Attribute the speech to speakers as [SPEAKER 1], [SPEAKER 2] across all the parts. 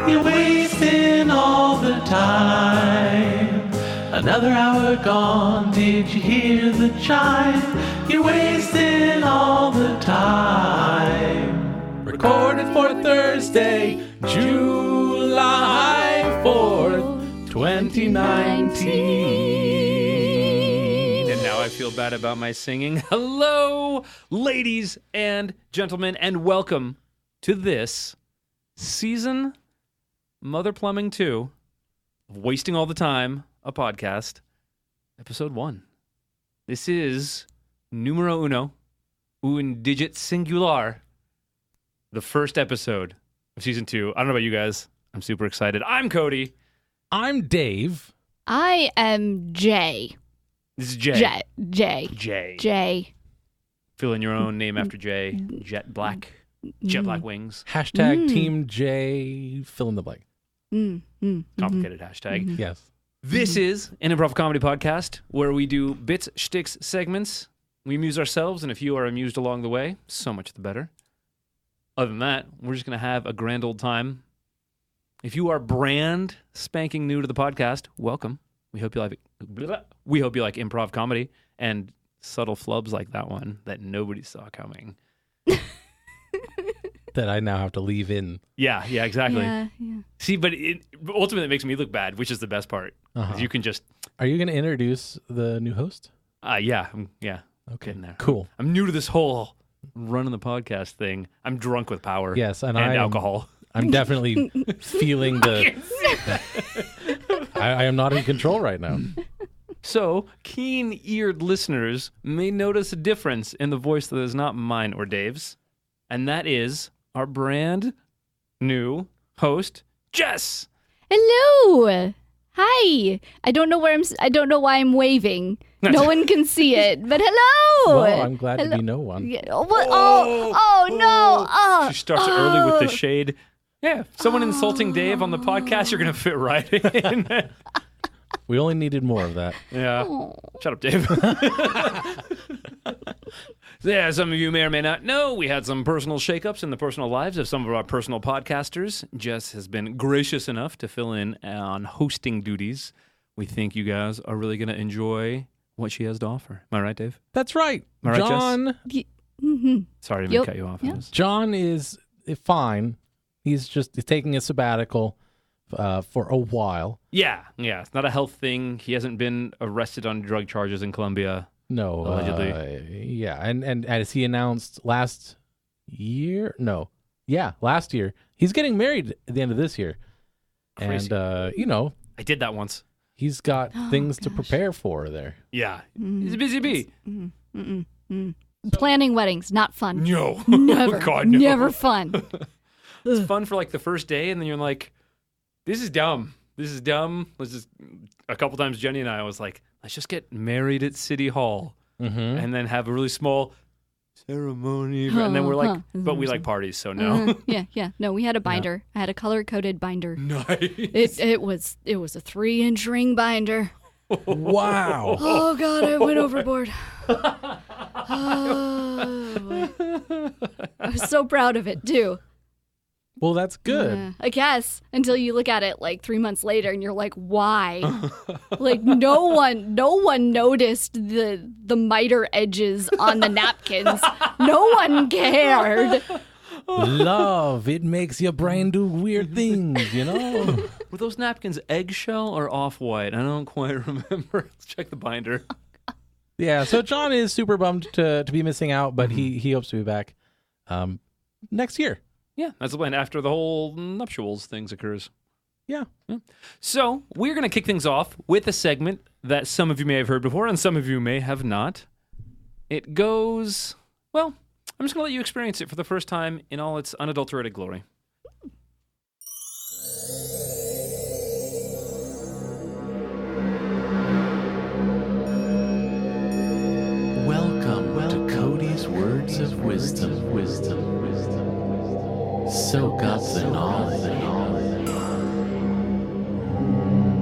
[SPEAKER 1] You're wasting all the time. Another hour gone, did you hear the chime? You're wasting all the time.
[SPEAKER 2] Recorded for Thursday, July 4th, 2019.
[SPEAKER 3] And now I feel bad about my singing. Hello, ladies and gentlemen, and welcome to this season Mother Plumbing 2 of Wasting All the Time, a podcast, episode 1. This is numero uno, un digit singular, the first episode of season 2. I don't know about you guys. I'm super excited. I'm Cody.
[SPEAKER 2] I'm Dave.
[SPEAKER 4] I am Jay.
[SPEAKER 3] This is Jay.
[SPEAKER 4] Jay.
[SPEAKER 3] Fill in your own name after Jay. Jet black wings.
[SPEAKER 2] Hashtag Team J, fill in the blank.
[SPEAKER 3] Complicated hashtag.
[SPEAKER 2] Yes.
[SPEAKER 3] This is an improv comedy podcast where we do bits, shticks, segments. We amuse ourselves, and if you are amused along the way, so much the better. Other than that, we're just going to have a grand old time. If you are brand spanking new to the podcast, welcome. We hope you like improv comedy and subtle flubs like that one that nobody saw coming.
[SPEAKER 2] That I now have to leave in.
[SPEAKER 3] Yeah, exactly.
[SPEAKER 4] Yeah.
[SPEAKER 3] See, but it ultimately makes me look bad, which is the best part. You can just...
[SPEAKER 2] Are you going to introduce the new host?
[SPEAKER 3] Yeah.
[SPEAKER 2] Okay,
[SPEAKER 3] Getting there.
[SPEAKER 2] cool.
[SPEAKER 3] I'm new to this whole running the podcast thing. I'm drunk with power.
[SPEAKER 2] Yes, and
[SPEAKER 3] alcohol.
[SPEAKER 2] I'm definitely feeling the... I am not in control right now.
[SPEAKER 3] So, keen-eared listeners may notice a difference in the voice that is not mine or Dave's, and that is our brand new host, Jess.
[SPEAKER 4] Hello. Hi. I don't know why I'm waving. No one can see it, but hello.
[SPEAKER 2] Well, I'm glad to be no one.
[SPEAKER 4] Yeah, what? Oh no. Oh,
[SPEAKER 3] She starts early with the shade. Yeah, someone insulting Dave on the podcast, you're going to fit right in.
[SPEAKER 2] We only needed more of that.
[SPEAKER 3] Yeah. Shut up, Dave. Yeah, some of you may or may not know, we had some personal shakeups in the personal lives of some of our personal podcasters. Jess has been gracious enough to fill in on hosting duties. We think you guys are really going to enjoy what she has to offer. Am I right, Dave?
[SPEAKER 2] That's right.
[SPEAKER 3] Am I right,
[SPEAKER 2] John.
[SPEAKER 3] Sorry to cut you off.
[SPEAKER 4] Yep.
[SPEAKER 2] John is fine. He's taking a sabbatical for a while.
[SPEAKER 3] Yeah. It's not a health thing. He hasn't been arrested on drug charges in Colombia.
[SPEAKER 2] No,
[SPEAKER 3] allegedly.
[SPEAKER 2] Yeah, and as he announced last year, he's getting married at the end of this year.
[SPEAKER 3] Crazy.
[SPEAKER 2] And
[SPEAKER 3] I did that once.
[SPEAKER 2] he's got things to prepare for there.
[SPEAKER 3] Yeah. He's a busy bee.
[SPEAKER 4] Planning weddings, not fun.
[SPEAKER 3] No.
[SPEAKER 4] Never.
[SPEAKER 3] God, no.
[SPEAKER 4] Never fun.
[SPEAKER 3] It's fun for like the first day, and then you're like, this is dumb. Let's just, a couple times Jenny and I was like, let's just get married at City Hall and then have a really small ceremony. And then we're like, but we like parties, so no.
[SPEAKER 4] Yeah. No, we had a binder. I had a color-coded binder.
[SPEAKER 3] Nice.
[SPEAKER 4] It was a 3-inch ring binder.
[SPEAKER 2] Wow.
[SPEAKER 4] Oh God, I went overboard. Oh, I was so proud of it too.
[SPEAKER 2] Well, that's good.
[SPEAKER 4] I guess until you look at it like 3 months later and you're like, why? Like no one noticed the miter edges on the napkins. No one cared.
[SPEAKER 2] Love, it makes your brain do weird things, you know?
[SPEAKER 3] Were those napkins eggshell or off-white? I don't quite remember. Let's check the binder.
[SPEAKER 2] Yeah, so John is super bummed to be missing out, but he hopes to be back next year.
[SPEAKER 3] Yeah, that's the plan. After the whole nuptials things occurs.
[SPEAKER 2] Yeah.
[SPEAKER 3] So we're going to kick things off with a segment that some of you may have heard before and some of you may have not. It goes, well, I'm just going to let you experience it for the first time in all its unadulterated glory.
[SPEAKER 1] Welcome to Cody's Words of Wisdom. Soak up the knowledge.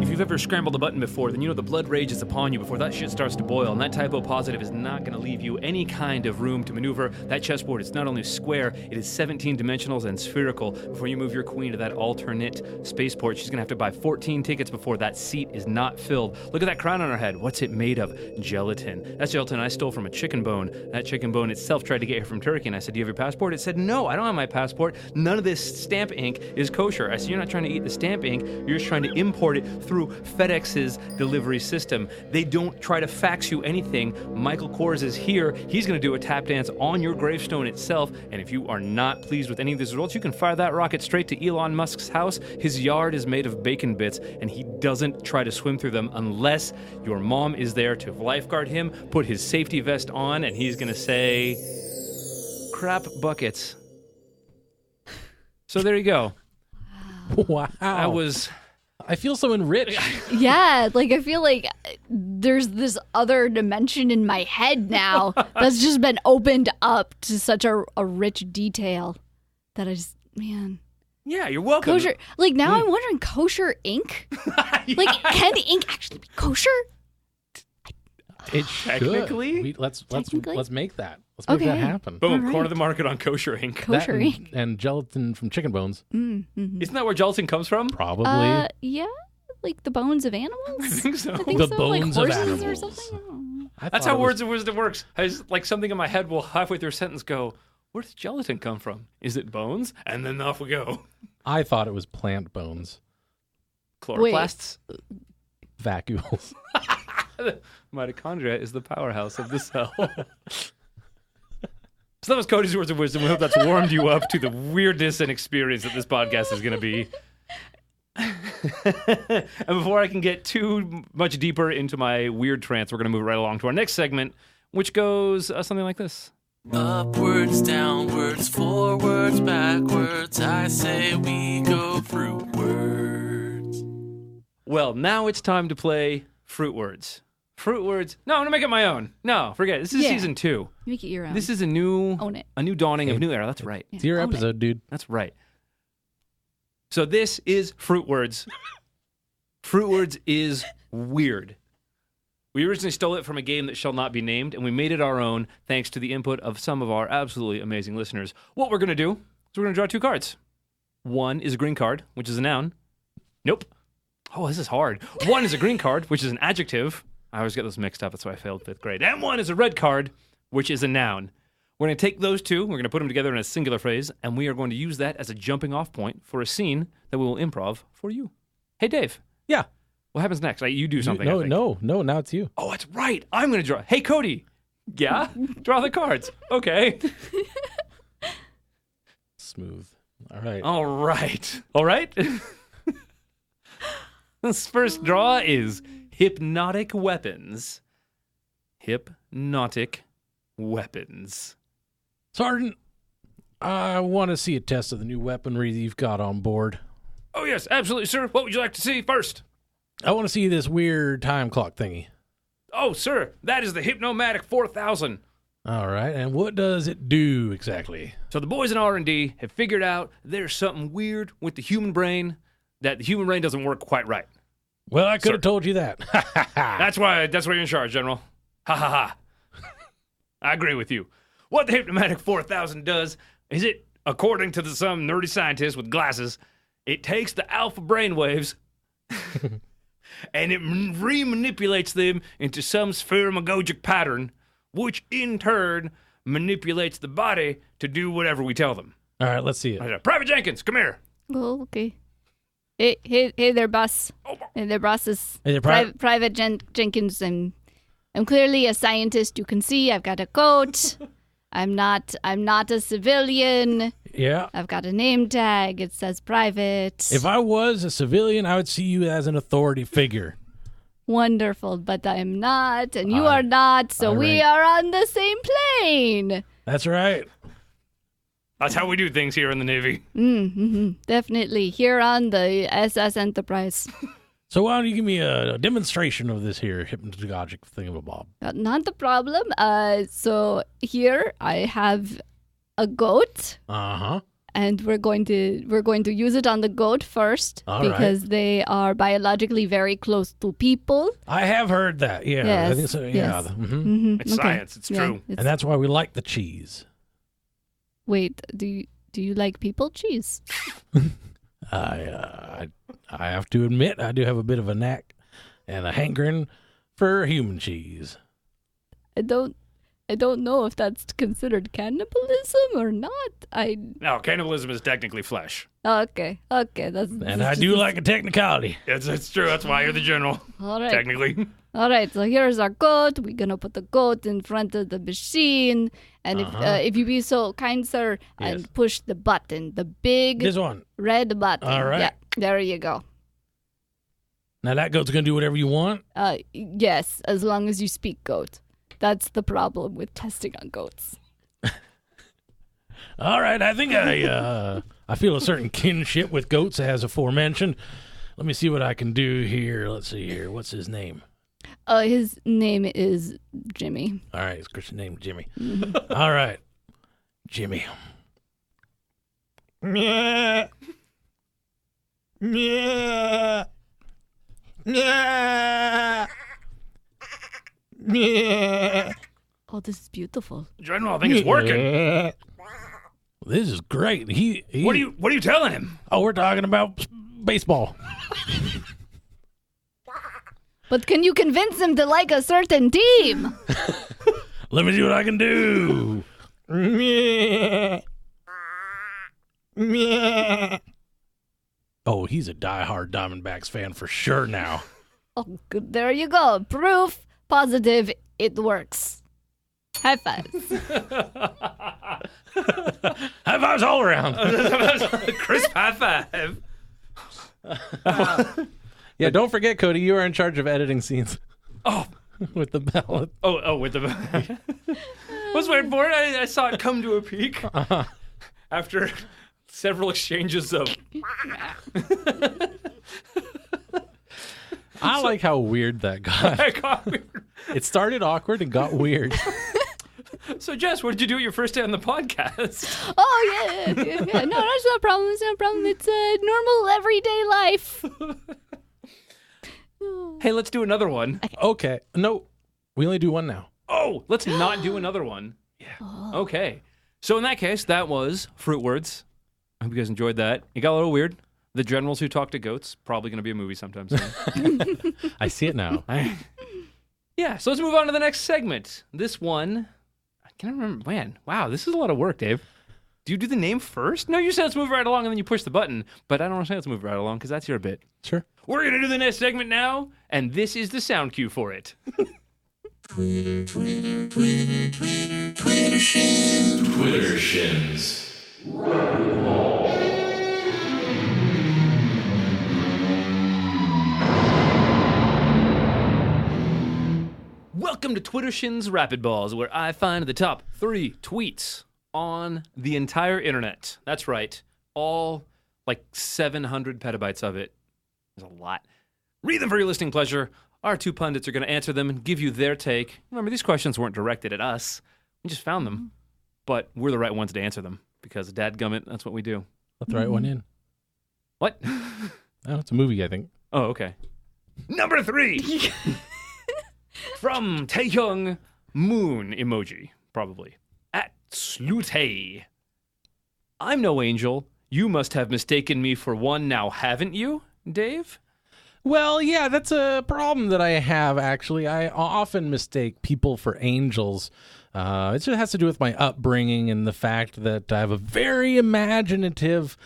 [SPEAKER 3] If you've ever scrambled a button before, then you know the blood rage is upon you before that shit starts to boil, and that typo positive is not going to leave you any kind of room to maneuver. That chessboard is not only square, it is 17 dimensionals and spherical. Before you move your queen to that alternate spaceport, she's going to have to buy 14 tickets before that seat is not filled. Look at that crown on her head. What's it made of? Gelatin. That's gelatin I stole from a chicken bone. That chicken bone itself tried to get here from Turkey, and I said, do you have your passport? It said, no, I don't have my passport. None of this stamp ink is kosher. I said, you're not trying to eat the stamp ink, you're just trying to import it through FedEx's delivery system. They don't try to fax you anything. Michael Kors is here. He's going to do a tap dance on your gravestone itself, and if you are not pleased with any of these results, you can fire that rocket straight to Elon Musk's house. His yard is made of bacon bits, and he doesn't try to swim through them unless your mom is there to lifeguard him, put his safety vest on, and he's going to say, crap buckets. So there you go.
[SPEAKER 2] Wow. I feel so enriched.
[SPEAKER 4] Yeah, like I feel like there's this other dimension in my head now that's just been opened up to such a rich detail that I just, man.
[SPEAKER 3] Yeah, you're welcome.
[SPEAKER 4] Kosher. Like now I'm wondering, kosher ink?
[SPEAKER 3] Yeah.
[SPEAKER 4] Like, can the ink actually be kosher?
[SPEAKER 2] It should.
[SPEAKER 3] Technically?
[SPEAKER 2] Let's make that. Let's make
[SPEAKER 4] Okay.
[SPEAKER 2] that happen.
[SPEAKER 3] Boom,
[SPEAKER 4] All right.
[SPEAKER 3] corner of the market on kosher ink.
[SPEAKER 2] That
[SPEAKER 4] Kosher ink.
[SPEAKER 2] and gelatin from chicken bones.
[SPEAKER 4] Mm-hmm.
[SPEAKER 3] Isn't that where gelatin comes from?
[SPEAKER 2] Probably.
[SPEAKER 4] Yeah, like the bones of animals.
[SPEAKER 3] I think so.
[SPEAKER 4] I think
[SPEAKER 2] The
[SPEAKER 4] so,
[SPEAKER 2] bones
[SPEAKER 4] like
[SPEAKER 2] of
[SPEAKER 4] horses or
[SPEAKER 2] animals.
[SPEAKER 4] something. I don't know.
[SPEAKER 2] I
[SPEAKER 3] That's
[SPEAKER 2] thought
[SPEAKER 3] how
[SPEAKER 2] it was-
[SPEAKER 3] words of wisdom works. I just, like something in my head will halfway through a sentence go, where does gelatin come from? Is it bones? And then off we go.
[SPEAKER 2] I thought it was plant bones.
[SPEAKER 3] Chloroplasts?
[SPEAKER 2] Vacuoles.
[SPEAKER 3] Mitochondria is the powerhouse of the cell. So that was Cody's words of wisdom. We hope that's warmed you up to the weirdness and experience that this podcast is going to be. And before I can get too much deeper into my weird trance, we're going to move right along to our next segment, which goes something like this.
[SPEAKER 1] Upwards, downwards, forwards, backwards, I say we go Fruitwards.
[SPEAKER 3] Well, now it's time to play Fruitwards. Fruitwards. No, I'm going to make it my own. No, forget it. This is
[SPEAKER 4] Yeah.
[SPEAKER 3] season 2.
[SPEAKER 4] Make it your own.
[SPEAKER 3] This is a new
[SPEAKER 4] Own it.
[SPEAKER 3] dawning of a new era. That's right.
[SPEAKER 2] It's your
[SPEAKER 4] Own it.
[SPEAKER 2] episode, dude.
[SPEAKER 3] That's right. So this is Fruitwards. Fruitwards is weird. We originally stole it from a game that shall not be named, and we made it our own thanks to the input of some of our absolutely amazing listeners. What we're going to do is we're going to draw 2 cards. One is a green card, which is a noun. Nope. Oh, this is hard. One is a green card, which is an adjective. I always get those mixed up. That's why I failed 5th grade. And one is a red card, which is a noun. We're going to take those two, we're going to put them together in a singular phrase, and we are going to use that as a jumping off point for a scene that we will improv for you. Hey, Dave.
[SPEAKER 2] Yeah.
[SPEAKER 3] What happens next? You do something. I think.
[SPEAKER 2] No. Now it's you.
[SPEAKER 3] Oh, that's right. I'm going to draw. Hey, Cody. Yeah? Draw the cards. Okay.
[SPEAKER 2] Smooth. All right.
[SPEAKER 3] All right. This first draw is hypnotic weapons. Hypnotic weapons.
[SPEAKER 2] Sergeant, I want to see a test of the new weaponry that you've got on board.
[SPEAKER 3] Oh, yes, absolutely, sir. What would you like to see first?
[SPEAKER 2] I want to see this weird time clock thingy.
[SPEAKER 3] Oh, sir, that is the Hypnomatic 4000.
[SPEAKER 2] All right, and what does it do exactly?
[SPEAKER 3] So the boys in R&D have figured out there's something weird with the human brain, that the human brain doesn't work quite right.
[SPEAKER 2] Well, I could
[SPEAKER 3] Sir.
[SPEAKER 2] have told you that.
[SPEAKER 3] That's why you're in charge, General. Ha ha ha. I agree with you. What the Hypnomatic 4000 does is it, according to some nerdy scientist with glasses, it takes the alpha brainwaves and it remanipulates them into some spherimagogic pattern, which in turn manipulates the body to do whatever we tell them.
[SPEAKER 2] All right, let's see it.
[SPEAKER 3] Private Jenkins, come here.
[SPEAKER 4] Oh, okay. Hey there, boss. Hey there, bosses.
[SPEAKER 2] Hey there,
[SPEAKER 4] Private Jenkins. I'm clearly a scientist. You can see I've got a coat. I'm not a civilian.
[SPEAKER 2] Yeah.
[SPEAKER 4] I've got a name tag. It says private.
[SPEAKER 2] If I was a civilian, I would see you as an authority figure.
[SPEAKER 4] Wonderful, but I'm not, and you are not, so
[SPEAKER 2] all
[SPEAKER 4] we
[SPEAKER 2] right.
[SPEAKER 4] are on the same plane.
[SPEAKER 2] That's right.
[SPEAKER 3] That's how we do things here in the Navy.
[SPEAKER 4] Mm-hmm. Definitely. Here on the SS Enterprise.
[SPEAKER 2] So why don't you give me a demonstration of this here hypnagogic thingamabob?
[SPEAKER 4] Not the problem. So here I have a goat,
[SPEAKER 2] Uh-huh.
[SPEAKER 4] and we're going to use it on the goat first because they are biologically very close to people.
[SPEAKER 5] I have heard that. Yeah,
[SPEAKER 4] Yes,
[SPEAKER 5] I think so. Yeah,
[SPEAKER 4] yes.
[SPEAKER 3] It's
[SPEAKER 4] Okay.
[SPEAKER 3] science. It's true.
[SPEAKER 4] it's-
[SPEAKER 5] and that's why we like the cheese.
[SPEAKER 4] Wait, do you like people cheese?
[SPEAKER 5] I have to admit, I do have a bit of a knack and a hankering for human cheese.
[SPEAKER 4] I don't know if that's considered cannibalism or not.
[SPEAKER 3] No, cannibalism is technically flesh.
[SPEAKER 4] Okay. That's
[SPEAKER 5] And I do like a technicality.
[SPEAKER 3] It's true. That's why you're the general.
[SPEAKER 4] all right.
[SPEAKER 3] Technically.
[SPEAKER 4] All right, so here's our goat. We're gonna put the goat in front of the machine, and if you be so kind, sir, and push the button, the big
[SPEAKER 5] This one.
[SPEAKER 4] red button.
[SPEAKER 5] All right.
[SPEAKER 4] Yeah, there you go.
[SPEAKER 5] Now that goat's going to do whatever you want.
[SPEAKER 4] Yes, as long as you speak goat. That's the problem with testing on goats.
[SPEAKER 5] All right, I think I feel a certain kinship with goats, as aforementioned. Let me see what I can do here. Let's see here. What's his name?
[SPEAKER 4] His name is Jimmy.
[SPEAKER 5] All right, his Christian name, Jimmy. All right, Jimmy. Meow. Meow. Meow. Meow.
[SPEAKER 4] Oh, this is beautiful.
[SPEAKER 3] General, I think it's working.
[SPEAKER 5] This is great. He
[SPEAKER 3] What are you telling him?
[SPEAKER 5] Oh, we're talking about baseball.
[SPEAKER 4] But can you convince him to like a certain team?
[SPEAKER 5] Let me see what I can do. Oh, he's a diehard Diamondbacks fan for sure now.
[SPEAKER 4] Oh, good. There you go. Proof positive it works. High fives.
[SPEAKER 5] High fives all around.
[SPEAKER 3] Crisp high five.
[SPEAKER 2] Yeah, don't forget, Cody, you are in charge of editing scenes.
[SPEAKER 3] Oh,
[SPEAKER 2] With the ballot.
[SPEAKER 3] oh, with the. Was waiting for it. I saw it come to a peak after several exchanges of.
[SPEAKER 2] I like how weird that got.
[SPEAKER 3] I got weird.
[SPEAKER 2] It started awkward and got weird.
[SPEAKER 3] So, Jess, what did you do at your first day on the podcast?
[SPEAKER 4] Oh, yeah. No, that's no problem. It's no problem. It's a normal everyday life.
[SPEAKER 3] Hey, let's do another one.
[SPEAKER 2] Okay. No, we only do one now.
[SPEAKER 3] Oh, let's not do another one. Yeah. Okay. So in that case, that was Fruitwards. I hope you guys enjoyed that. It got a little weird. The Generals Who Talk to Goats, probably going to be a movie sometime soon.
[SPEAKER 2] I see it now.
[SPEAKER 3] Yeah, so let's move on to the next segment. This one, I can't remember. Man, wow, this is a lot of work, Dave. Do you do the name first? No, you said let's move right along and then you push the button. But I don't want to say let's move right along because that's your bit.
[SPEAKER 2] Sure.
[SPEAKER 3] We're going to do the next segment now, and this is the sound cue for it.
[SPEAKER 1] Twitter shins.
[SPEAKER 3] Welcome to Twitter Shins Rapidballs, where I find the top 3 tweets on the entire internet. That's right. All like 700 petabytes of it. There's a lot. Read them for your listening pleasure. Our 2 pundits are going to answer them and give you their take. Remember, these questions weren't directed at us. We just found them. But we're the right ones to answer them because dadgummit, that's what we do.
[SPEAKER 2] Let the right one in.
[SPEAKER 3] What?
[SPEAKER 2] Oh, it's a movie, I think.
[SPEAKER 3] Oh, okay. Number 3. From Taehyung Moon emoji, probably. At Slutey. I'm no angel. You must have mistaken me for one now, haven't you, Dave?
[SPEAKER 2] Well, yeah, that's a problem that I have, actually. I often mistake people for angels. It just has to do with my upbringing and the fact that I have a very imaginative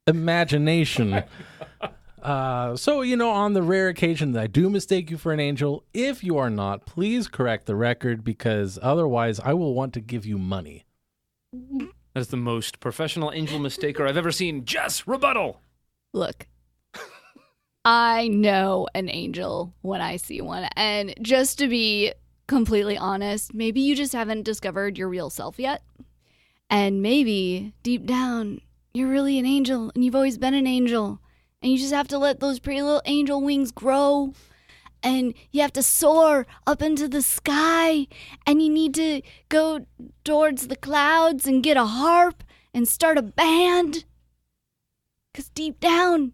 [SPEAKER 2] imagination. So, on the rare occasion that I do mistake you for an angel, if you are not, please correct the record because otherwise I will want to give you money.
[SPEAKER 3] That is the most professional angel mistaker I've ever seen. Jess, rebuttal.
[SPEAKER 4] Look, I know an angel when I see one. And just to be completely honest, maybe you just haven't discovered your real self yet. And maybe deep down, you're really an angel and you've always been an angel. And you just have to let those pretty little angel wings grow. And you have to soar up into the sky. And you need to go towards the clouds and get a harp and start a band? Because deep down,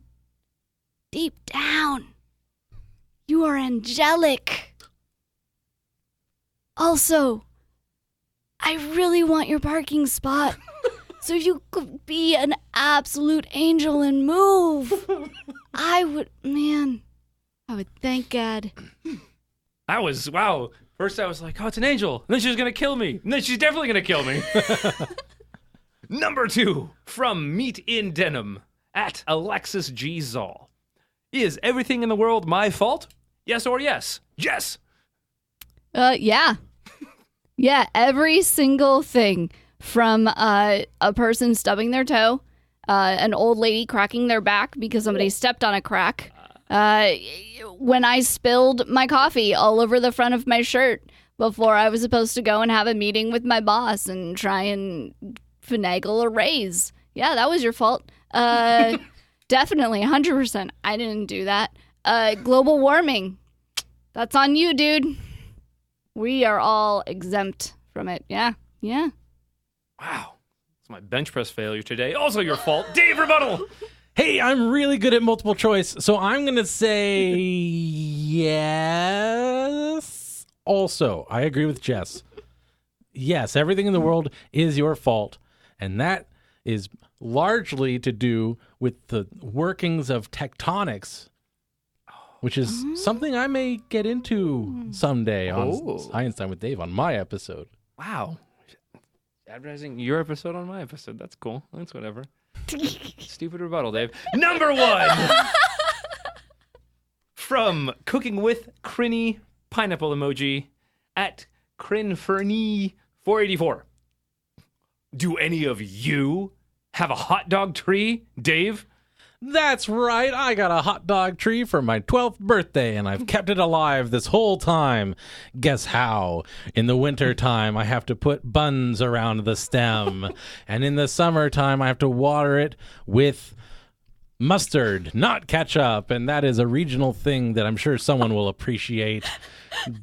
[SPEAKER 4] you are angelic. Also, I really want your parking spot. So you could be an absolute angel and move. I would thank God.
[SPEAKER 3] Wow. First I was like, oh, it's an angel. And then she was going to kill me. And then she's definitely going to kill me. Number 2, from Meat in Denim, at Alexis G. Zoll. Is everything in the world my fault? Yes or yes? Yes.
[SPEAKER 4] Yeah. Yeah, every single thing. From a person stubbing their toe, an old lady cracking their back because somebody stepped on a crack, when I spilled my coffee all over the front of my shirt before I was supposed to go and have a meeting with my boss and try and finagle a raise. Yeah, that was your fault. Definitely, 100%. I didn't do that. Global warming. That's on you, dude. We are all exempt from it. Yeah.
[SPEAKER 3] Wow. It's my bench press failure today. Also your fault. Dave, rebuttal.
[SPEAKER 2] Hey, I'm really good at multiple choice, so I'm going to say yes. Also, I agree with Jess. Yes, everything in the world is your fault, and that is largely to do with the workings of tectonics, which is something I may get into someday on Einstein with Dave on my episode.
[SPEAKER 3] Wow. Advertising your episode on my episode. That's cool. That's whatever. Stupid rebuttal, Dave. Number 1. From Cooking with Crinny pineapple emoji at Crinferny484. Do any of you have a hot dog tree, Dave?
[SPEAKER 2] That's right. I got a hot dog tree for my 12th birthday, and I've kept it alive this whole time. Guess how? In the wintertime, I have to put buns around the stem. And in the summertime, I have to water it with mustard, not ketchup. And that is a regional thing that I'm sure someone will appreciate.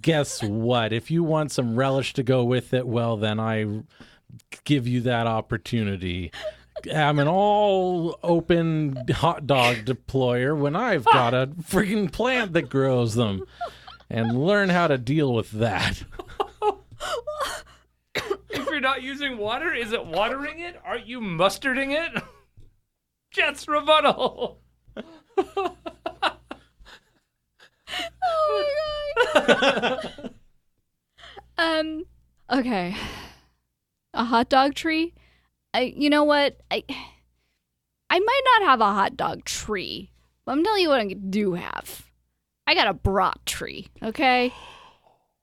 [SPEAKER 2] Guess what? If you want some relish to go with it, well, then I give you that opportunity. I'm an all-open hot dog deployer when I've got a freaking plant that grows them. And learn how to deal with that.
[SPEAKER 3] If you're not using water, is it watering it? Aren't you mustarding it? Jets rebuttal.
[SPEAKER 4] Oh my God. Okay. A hot dog tree? You know what? I might not have a hot dog tree, but I'm telling you what I do have. I got a brat tree, okay?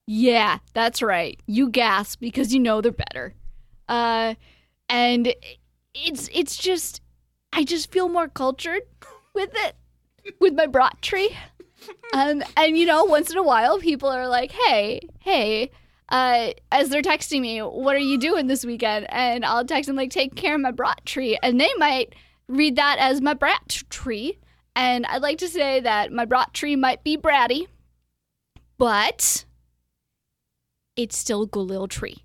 [SPEAKER 4] Yeah, that's right. You gasp because you know they're better. And it's just, I just feel more cultured with it, with my brat tree. And you know, once in a while, people are like, hey, as they're texting me, what are you doing this weekend? And I'll text them like, take care of my brat tree. And they might read that as my brat tree. And I'd like to say that my brat tree might be bratty, but it's still a good little tree.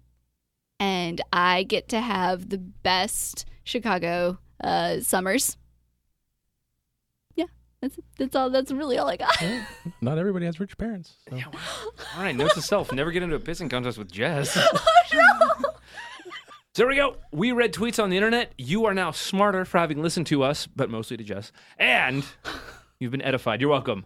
[SPEAKER 4] And I get to have the best Chicago summers. Yeah, that's all. That's really all I got.
[SPEAKER 2] Well, not everybody has rich parents. So.
[SPEAKER 3] Yeah, wow. All right, note to self: never get into a pissing contest with Jess. So there we go. We read tweets on the internet. You are now smarter for having listened to us, but mostly to Jess. And you've been edified. You're welcome.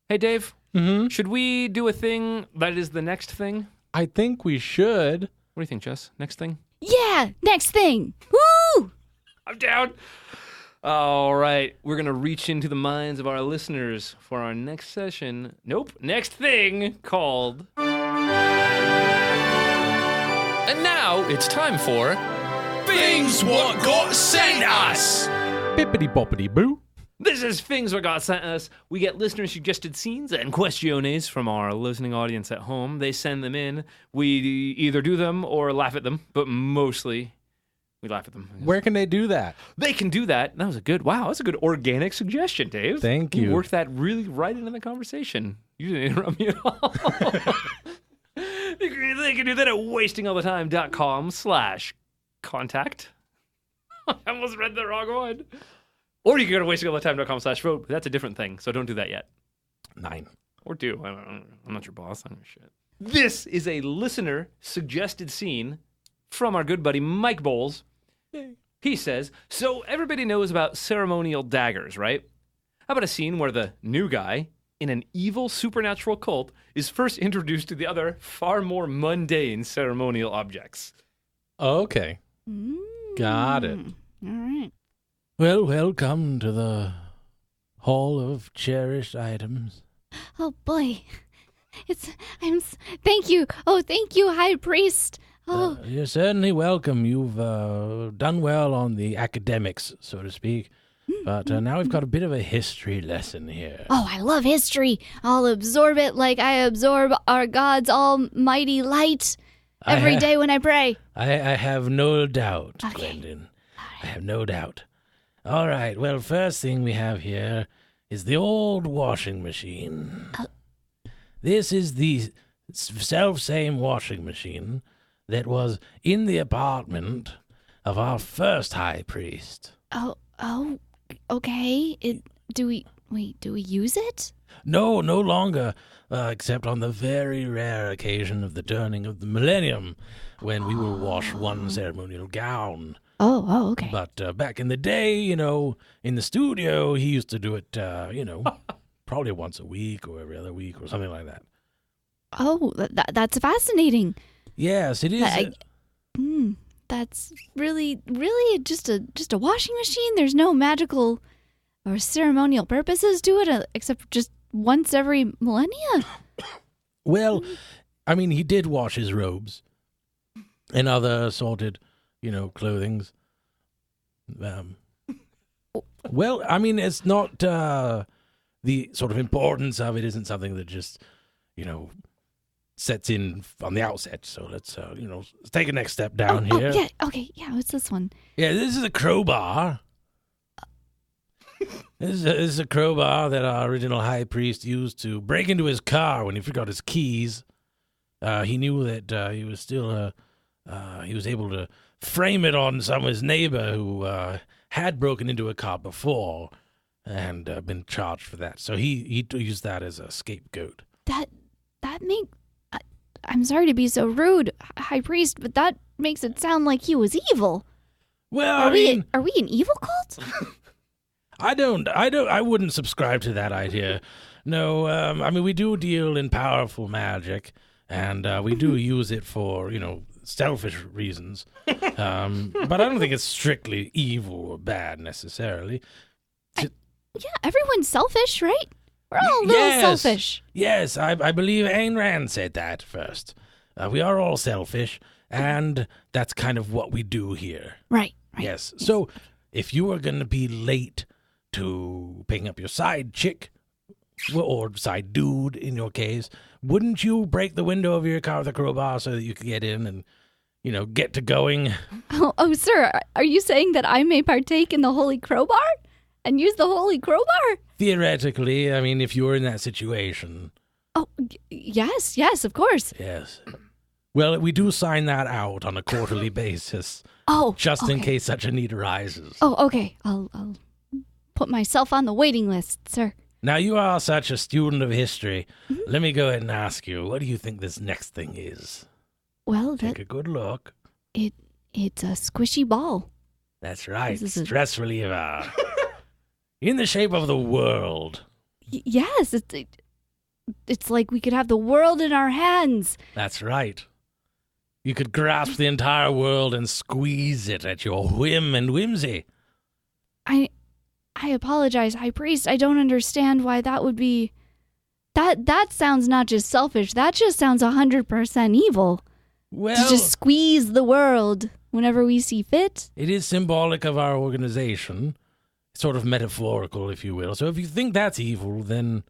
[SPEAKER 3] Hey, Dave.
[SPEAKER 2] Mm-hmm.
[SPEAKER 3] Should we do a thing that is the next thing?
[SPEAKER 2] I think we should.
[SPEAKER 3] What do you think, Jess? Next thing?
[SPEAKER 4] Yeah, next thing. Woo!
[SPEAKER 3] I'm down. All right. We're going to reach into the minds of our listeners for our next session. Nope. Next thing called...
[SPEAKER 6] And now it's time for Fings What Got Sent Us.
[SPEAKER 2] Bippity boppity boo.
[SPEAKER 3] This is Fings What Got Sent Us. We get listener-suggested scenes and questiones from our listening audience at home. They send them in. We either do them or laugh at them, but mostly we laugh at them.
[SPEAKER 2] Where can they do that?
[SPEAKER 3] They can do that. That was a good, that's a good organic suggestion, Dave.
[SPEAKER 2] Thank you.
[SPEAKER 3] You worked that really right into the conversation. You didn't interrupt me at all. They can do that at wastingallthetime.com/contact. I almost read the wrong one. Or you can go to wastingallthetime.com/vote, but that's a different thing, so don't do that yet.
[SPEAKER 2] 9.
[SPEAKER 3] Or do. I'm not your boss. I don't know shit. This is a listener-suggested scene from our good buddy Mike Bowles. He says, so everybody knows about ceremonial daggers, right? How about a scene where the new guy in an evil supernatural cult is first introduced to the other, far more mundane ceremonial objects?
[SPEAKER 2] Okay. Got it.
[SPEAKER 4] All right.
[SPEAKER 5] Well, welcome to the Hall of Cherished Items.
[SPEAKER 4] Oh boy, thank you. Oh, thank you, High Priest. Oh,
[SPEAKER 5] You're certainly welcome. You've done well on the academics, so to speak. But now we've got a bit of a history lesson here.
[SPEAKER 4] oh, I love history. I'll absorb it like I absorb our God's almighty light every day when I pray.
[SPEAKER 5] I have no doubt,
[SPEAKER 4] Okay.
[SPEAKER 5] Glendon. I have no doubt. All right, well, first thing we have here is the old washing machine. This is the self-same washing machine that was in the apartment of our first high priest.
[SPEAKER 4] Oh, okay. Do we use it?
[SPEAKER 5] No longer, except on the very rare occasion of the turning of the millennium, when we will wash one ceremonial gown.
[SPEAKER 4] Oh, okay.
[SPEAKER 5] But back in the day, in the studio, he used to do it, probably once a week or every other week or something like that.
[SPEAKER 4] Oh, that's fascinating.
[SPEAKER 5] Yes, it is.
[SPEAKER 4] That's really just a washing machine. There's no magical or ceremonial purposes to it, except just once every millennia.
[SPEAKER 5] Well, I mean, he did wash his robes and other assorted, clothings. Well, I mean, it's not the sort of importance of it isn't something that just, sets in on the outset. So let's take a next step down here.
[SPEAKER 4] Yeah, okay, yeah, what's this one?
[SPEAKER 5] Yeah, this is a crowbar. This is a crowbar that our original high priest used to break into his car when he forgot his keys. He knew that he was still he was able to frame it on some of his neighbor who had broken into a car before and been charged for that. So he used that as a scapegoat.
[SPEAKER 4] That make I'm sorry to be so rude, High Priest, but that makes it sound like he was evil.
[SPEAKER 5] Well,
[SPEAKER 4] Are we an evil cult?
[SPEAKER 5] I wouldn't subscribe to that idea. No, I mean, we do deal in powerful magic, and we do use it for, selfish reasons. But I don't think it's strictly evil or bad necessarily.
[SPEAKER 4] Yeah, everyone's selfish, right? We're all a little selfish.
[SPEAKER 5] Yes, I believe Ayn Rand said that first. We are all selfish, and that's kind of what we do here.
[SPEAKER 4] Right.
[SPEAKER 5] Yes. So if you are going to be late to picking up your side chick, or side dude in your case, wouldn't you break the window of your car with a crowbar so that you could get in and, get to going?
[SPEAKER 4] Oh, sir, are you saying that I may partake in the holy crowbar and use the holy crowbar?
[SPEAKER 5] Theoretically, I mean, if you were in that situation.
[SPEAKER 4] Oh, yes, of course.
[SPEAKER 5] Yes. Well, we do sign that out on a quarterly basis.
[SPEAKER 4] Oh,
[SPEAKER 5] just in
[SPEAKER 4] okay.
[SPEAKER 5] case such a need arises.
[SPEAKER 4] Oh, okay. I'll put myself on the waiting list, sir.
[SPEAKER 5] Now, you are such a student of history. Mm-hmm. Let me go ahead and ask you, what do you think this next thing is?
[SPEAKER 4] Well,
[SPEAKER 5] take a good look.
[SPEAKER 4] It's a squishy ball.
[SPEAKER 5] That's right. Stress reliever. In the shape of the world.
[SPEAKER 4] Yes, it's like we could have the world in our hands.
[SPEAKER 5] That's right. You could grasp the entire world and squeeze it at your whim and whimsy.
[SPEAKER 4] I apologize, High Priest. I don't understand why that would be... That sounds not just selfish. That just sounds 100% evil.
[SPEAKER 5] Well,
[SPEAKER 4] to just squeeze the world whenever we see fit.
[SPEAKER 5] It is symbolic of our organization. Sort of metaphorical, if you will. So if you think that's evil, then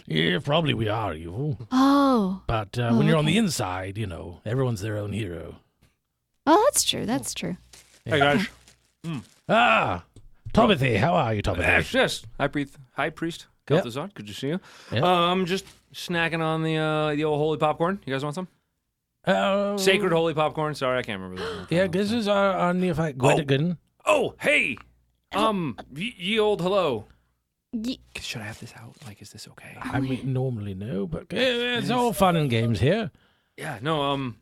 [SPEAKER 5] yeah, probably we are evil.
[SPEAKER 4] Oh.
[SPEAKER 5] But when you're on the inside, everyone's their own hero.
[SPEAKER 4] Oh, that's true. That's true.
[SPEAKER 3] Yeah. Hey, guys.
[SPEAKER 5] Ah, Tomothy, how are you, Tomothy?
[SPEAKER 3] Yes, High Priest Kel'Thuzad, good to see you. Yep. I'm just snacking on the old holy popcorn. You guys want some? Sacred holy popcorn. Sorry, I can't remember that.
[SPEAKER 5] Yeah, this is our neophyte Gwydigan.
[SPEAKER 3] Oh, hey. Ye old hello.
[SPEAKER 4] Ye-
[SPEAKER 3] Should I have this out? Like, is this okay?
[SPEAKER 5] I mean, normally no, but it's all fun and games here.
[SPEAKER 3] Yeah, no, do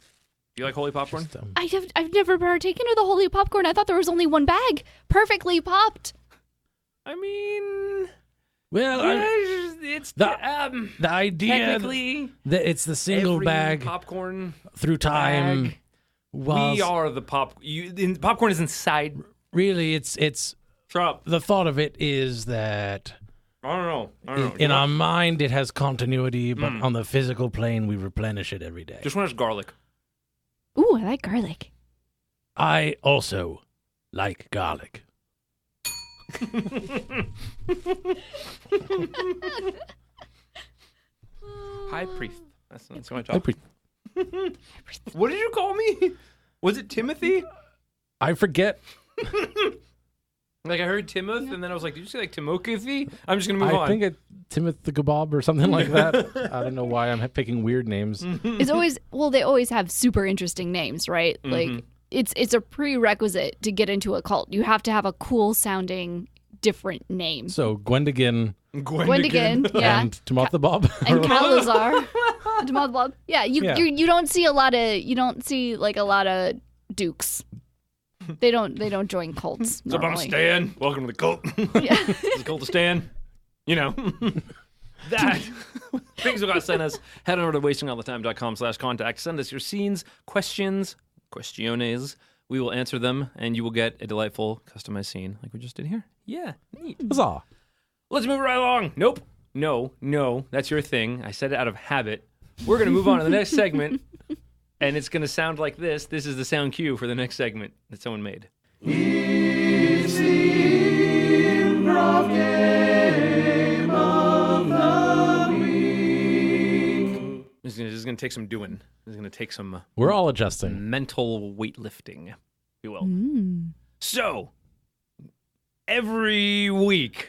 [SPEAKER 3] you like holy popcorn?
[SPEAKER 5] Just,
[SPEAKER 4] I've never partaken of the holy popcorn. I thought there was only one bag, perfectly popped.
[SPEAKER 3] I mean,
[SPEAKER 5] well,
[SPEAKER 3] it's
[SPEAKER 5] the idea
[SPEAKER 3] technically
[SPEAKER 5] that it's the single
[SPEAKER 3] every
[SPEAKER 5] bag
[SPEAKER 3] popcorn
[SPEAKER 5] through time.
[SPEAKER 3] bag.
[SPEAKER 5] Was
[SPEAKER 3] We are the popcorn is inside.
[SPEAKER 5] really it's
[SPEAKER 3] Shut up.
[SPEAKER 5] the thought of it is that
[SPEAKER 3] I don't know.
[SPEAKER 5] in our mind it has continuity, but on the physical plane we replenish it every day.
[SPEAKER 3] Just want garlic.
[SPEAKER 4] Ooh, I like garlic.
[SPEAKER 5] I also like garlic.
[SPEAKER 3] High priest. That's what I
[SPEAKER 5] I,
[SPEAKER 3] talk. What did you call me? Was it Timothy?
[SPEAKER 5] I forget.
[SPEAKER 3] Like I heard Timoth, and then I was like, "Did you say like Timothy?" I'm just gonna move on.
[SPEAKER 2] I think it's Timothy the Kebab or something like that. I don't know why I'm picking weird names.
[SPEAKER 4] It's always they always have super interesting names, right? Like it's a prerequisite to get into a cult. You have to have a cool sounding different name.
[SPEAKER 2] So Gwendigan
[SPEAKER 4] Gwendigan, yeah,
[SPEAKER 2] and Timothy Bob.
[SPEAKER 4] and Calazar, Timothy Bob. Yeah, you don't see a lot of dukes. They don't join cults.
[SPEAKER 3] What's up, I'm
[SPEAKER 4] normally.
[SPEAKER 3] Stan. Welcome to the cult.
[SPEAKER 4] Yeah.
[SPEAKER 3] It's a cult of Stan. You know. That. Things you got to send us. Head on over to wastingallthetime.com/contact. Send us your scenes, questions, questiones. We will answer them, and you will get a delightful customized scene like we just did here. Yeah, neat.
[SPEAKER 2] Huzzah.
[SPEAKER 3] Let's move right along. Nope. No. That's your thing. I said it out of habit. We're going to move on to the next segment, and it's going to sound like this. This is the sound cue for the next segment that someone made.
[SPEAKER 1] It's the Improv Game of the Week.
[SPEAKER 3] This is going to take some doing. This is going to take some
[SPEAKER 2] We're all adjusting.
[SPEAKER 3] mental weightlifting, if you will. So, every week,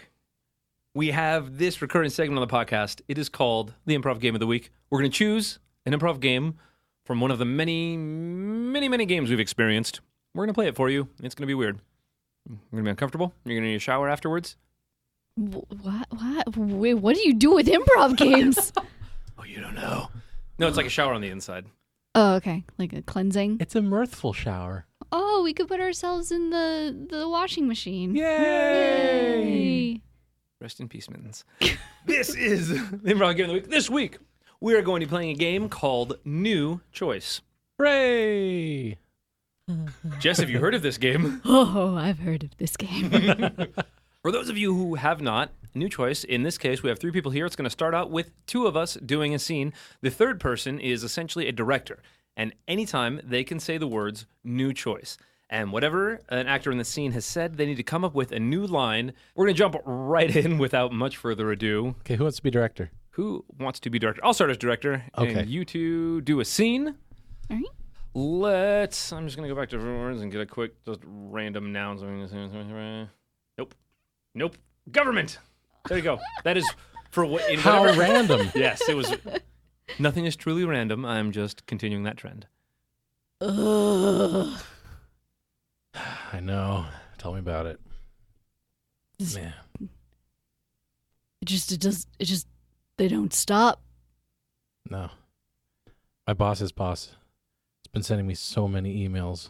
[SPEAKER 3] we have this recurring segment on the podcast. It is called the Improv Game of the Week. We're going to choose an improv game from one of the many, many, many games we've experienced. We're going to play it for you. It's going to be weird. You're going to be uncomfortable. You're going to need a shower afterwards.
[SPEAKER 4] What? Wait, what do you do with improv games?
[SPEAKER 3] Oh, you don't know. No, it's like a shower on the inside.
[SPEAKER 4] Oh, okay, like a cleansing.
[SPEAKER 2] It's a mirthful shower.
[SPEAKER 4] Oh, we could put ourselves in the washing machine.
[SPEAKER 2] Yay!
[SPEAKER 3] Rest in peace, mittens. This is the Improv Game of the Week. This week, we are going to be playing a game called New Choice.
[SPEAKER 2] Hooray!
[SPEAKER 3] Jess, have you heard of this game?
[SPEAKER 4] Oh, I've heard of this game.
[SPEAKER 3] For those of you who have not, New Choice, in this case, we have three people here. It's going to start out with two of us doing a scene. The third person is essentially a director. And anytime they can say the words New Choice. And whatever an actor in the scene has said, they need to come up with a new line. We're going to jump right in without much further ado.
[SPEAKER 2] Okay, who wants to be director?
[SPEAKER 3] Who wants to be director? I'll start as director.
[SPEAKER 2] Okay.
[SPEAKER 3] And you two do a scene.
[SPEAKER 4] All right.
[SPEAKER 3] I'm just going to go back to Fruitwards and get a quick, just random nouns. Nope. Government. There you go. That is for what?
[SPEAKER 2] How random.
[SPEAKER 3] Yes, it was. Nothing is truly random. I'm just continuing that trend.
[SPEAKER 4] Ugh.
[SPEAKER 2] I know. Tell me about it. Man.
[SPEAKER 4] It just they don't stop.
[SPEAKER 2] No. My boss's boss has been sending me so many emails.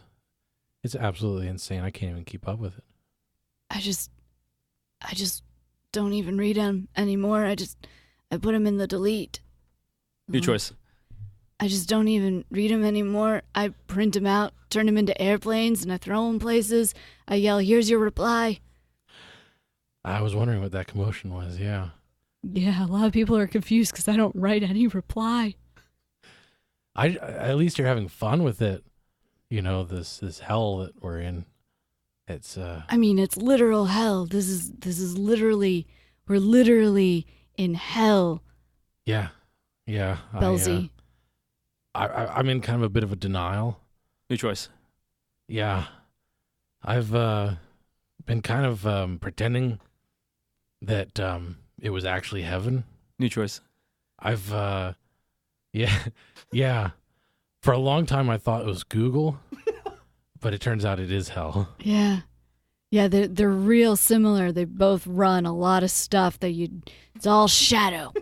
[SPEAKER 2] It's absolutely insane. I can't even keep up with it.
[SPEAKER 4] I just don't even read them anymore. I put them in the delete.
[SPEAKER 3] New choice.
[SPEAKER 4] I just don't even read them anymore. I print them out, turn them into airplanes, and I throw them places. I yell, "Here's your reply."
[SPEAKER 2] I was wondering what that commotion was, yeah.
[SPEAKER 4] Yeah, a lot of people are confused because I don't write any reply.
[SPEAKER 2] At least you're having fun with it. You know, this hell that we're in. It's
[SPEAKER 4] I mean, it's literal hell. This is literally, we're literally in hell.
[SPEAKER 2] Yeah.
[SPEAKER 4] Belsey.
[SPEAKER 2] I'm in kind of a bit of a denial.
[SPEAKER 3] New choice.
[SPEAKER 2] Yeah. I've been kind of pretending that it was actually heaven.
[SPEAKER 3] New choice.
[SPEAKER 2] I've yeah. For a long time I thought it was Google, but it turns out it is hell.
[SPEAKER 4] Yeah. Yeah, they're real similar. They both run a lot of stuff that it's all shadow.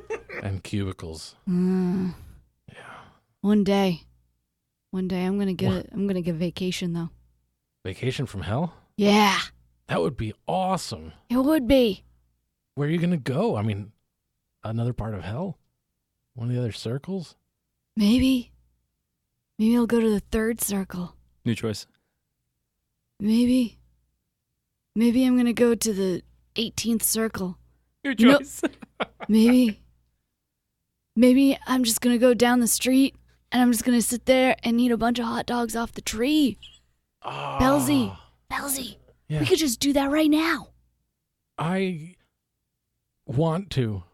[SPEAKER 2] And cubicles.
[SPEAKER 4] Yeah. One day I'm gonna get a vacation though.
[SPEAKER 2] Vacation from hell?
[SPEAKER 4] Yeah,
[SPEAKER 2] That would be awesome.
[SPEAKER 4] it would be.
[SPEAKER 2] Where are you gonna go? I mean, another part of hell? One of the other circles?
[SPEAKER 4] Maybe I'll go to the third circle.
[SPEAKER 3] New choice.
[SPEAKER 4] Maybe I'm gonna go to the 18th circle.
[SPEAKER 3] New
[SPEAKER 4] No.
[SPEAKER 3] choice.
[SPEAKER 4] Maybe I'm just gonna go down the street and I'm just gonna sit there and eat a bunch of hot dogs off the tree.
[SPEAKER 2] Oh,
[SPEAKER 4] Belzy,
[SPEAKER 2] yeah.
[SPEAKER 4] we could just do that right now.
[SPEAKER 2] I want to,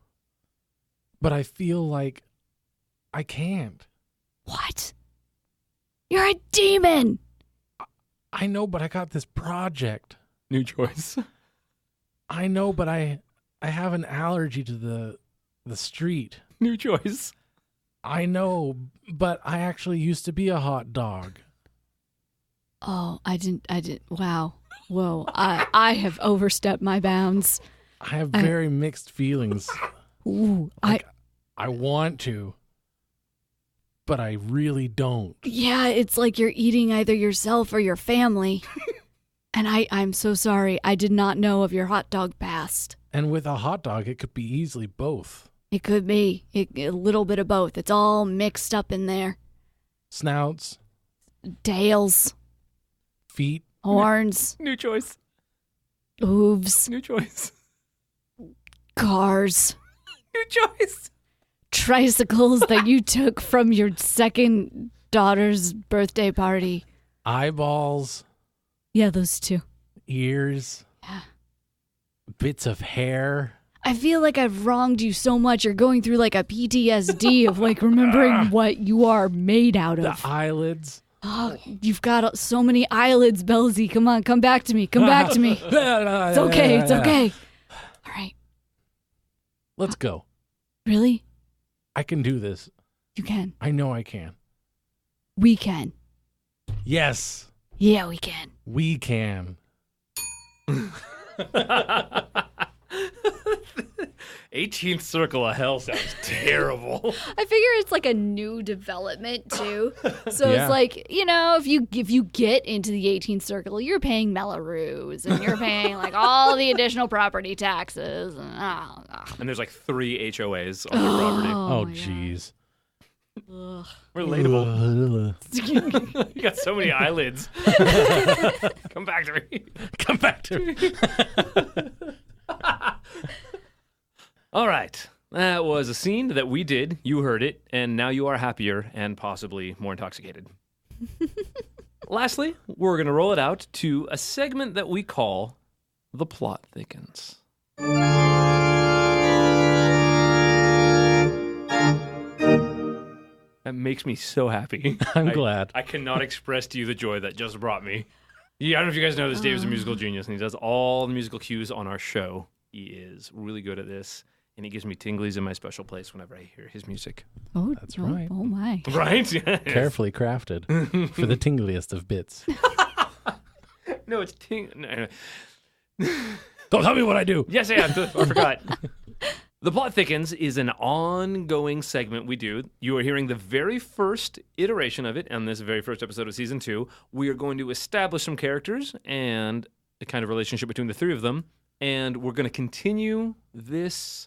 [SPEAKER 2] but I feel like I can't.
[SPEAKER 4] What? You're a demon.
[SPEAKER 2] I know, but I got this project.
[SPEAKER 3] New choice.
[SPEAKER 2] I know, but I have an allergy to the street.
[SPEAKER 3] New choice.
[SPEAKER 2] I know, but I actually used to be a hot dog.
[SPEAKER 4] Oh, I didn't. Wow. Whoa. I have overstepped my bounds.
[SPEAKER 2] I have very mixed feelings.
[SPEAKER 4] Ooh.
[SPEAKER 2] Like, I want to, but I really don't.
[SPEAKER 4] Yeah, it's like you're eating either yourself or your family. And I'm so sorry. I did not know of your hot dog past.
[SPEAKER 2] And with a hot dog, it could be easily both.
[SPEAKER 4] It could be a little bit of both. It's all mixed up in there.
[SPEAKER 2] Snouts,
[SPEAKER 4] Tails,
[SPEAKER 2] feet.
[SPEAKER 4] horns,
[SPEAKER 3] New choice.
[SPEAKER 4] hooves,
[SPEAKER 3] New choice.
[SPEAKER 4] cars,
[SPEAKER 3] New choice.
[SPEAKER 4] tricycles that you took from your second daughter's birthday party.
[SPEAKER 2] Eyeballs,
[SPEAKER 4] Yeah, those two.
[SPEAKER 2] ears,
[SPEAKER 4] Yeah.
[SPEAKER 2] bits of hair.
[SPEAKER 4] I feel like I've wronged you so much. You're going through like a PTSD of like remembering what you are made out
[SPEAKER 2] The
[SPEAKER 4] of.
[SPEAKER 2] eyelids.
[SPEAKER 4] Oh, you've got so many eyelids, Belzy. Come on, come back to me. Come back to me. It's okay. It's okay. All right.
[SPEAKER 2] Let's go.
[SPEAKER 4] Really?
[SPEAKER 2] I can do this.
[SPEAKER 4] You can.
[SPEAKER 2] I know I can.
[SPEAKER 4] We can.
[SPEAKER 2] Yes,
[SPEAKER 4] Yeah, we can.
[SPEAKER 2] we can.
[SPEAKER 3] 18th circle of hell sounds terrible.
[SPEAKER 4] I figure it's like a new development too. So
[SPEAKER 2] Yeah.
[SPEAKER 4] it's like, if you get into the 18th circle, you're paying Mellorews and you're paying like all the additional property taxes and
[SPEAKER 3] And there's like 3 HOAs on your property.
[SPEAKER 2] Oh,
[SPEAKER 4] my God.
[SPEAKER 2] jeez.
[SPEAKER 4] Ugh.
[SPEAKER 3] Relatable. You got so many eyelids. Come back to me.
[SPEAKER 2] Come back to me.
[SPEAKER 3] All right. That was a scene that we did. You heard it. And now you are happier and possibly more intoxicated. Lastly, we're going to roll it out to a segment that we call The Plot Thickens. That makes me so happy.
[SPEAKER 2] I'm glad.
[SPEAKER 3] I cannot express to you the joy that just brought me. Yeah, I don't know if you guys know this. Dave is a musical genius, and he does all the musical cues on our show. He is really good at this, and he gives me tinglies in my special place whenever I hear his music.
[SPEAKER 4] Oh,
[SPEAKER 2] That's right.
[SPEAKER 4] Oh my.
[SPEAKER 3] Right? Yes.
[SPEAKER 2] Carefully crafted for the tingliest of bits.
[SPEAKER 3] No, it's no.
[SPEAKER 2] Don't tell me what I do.
[SPEAKER 3] Yes, I forgot. The Plot Thickens is an ongoing segment we do. You are hearing the very first iteration of it on this very first episode of Season 2. We are going to establish some characters and the kind of relationship between the three of them. And we're going to continue this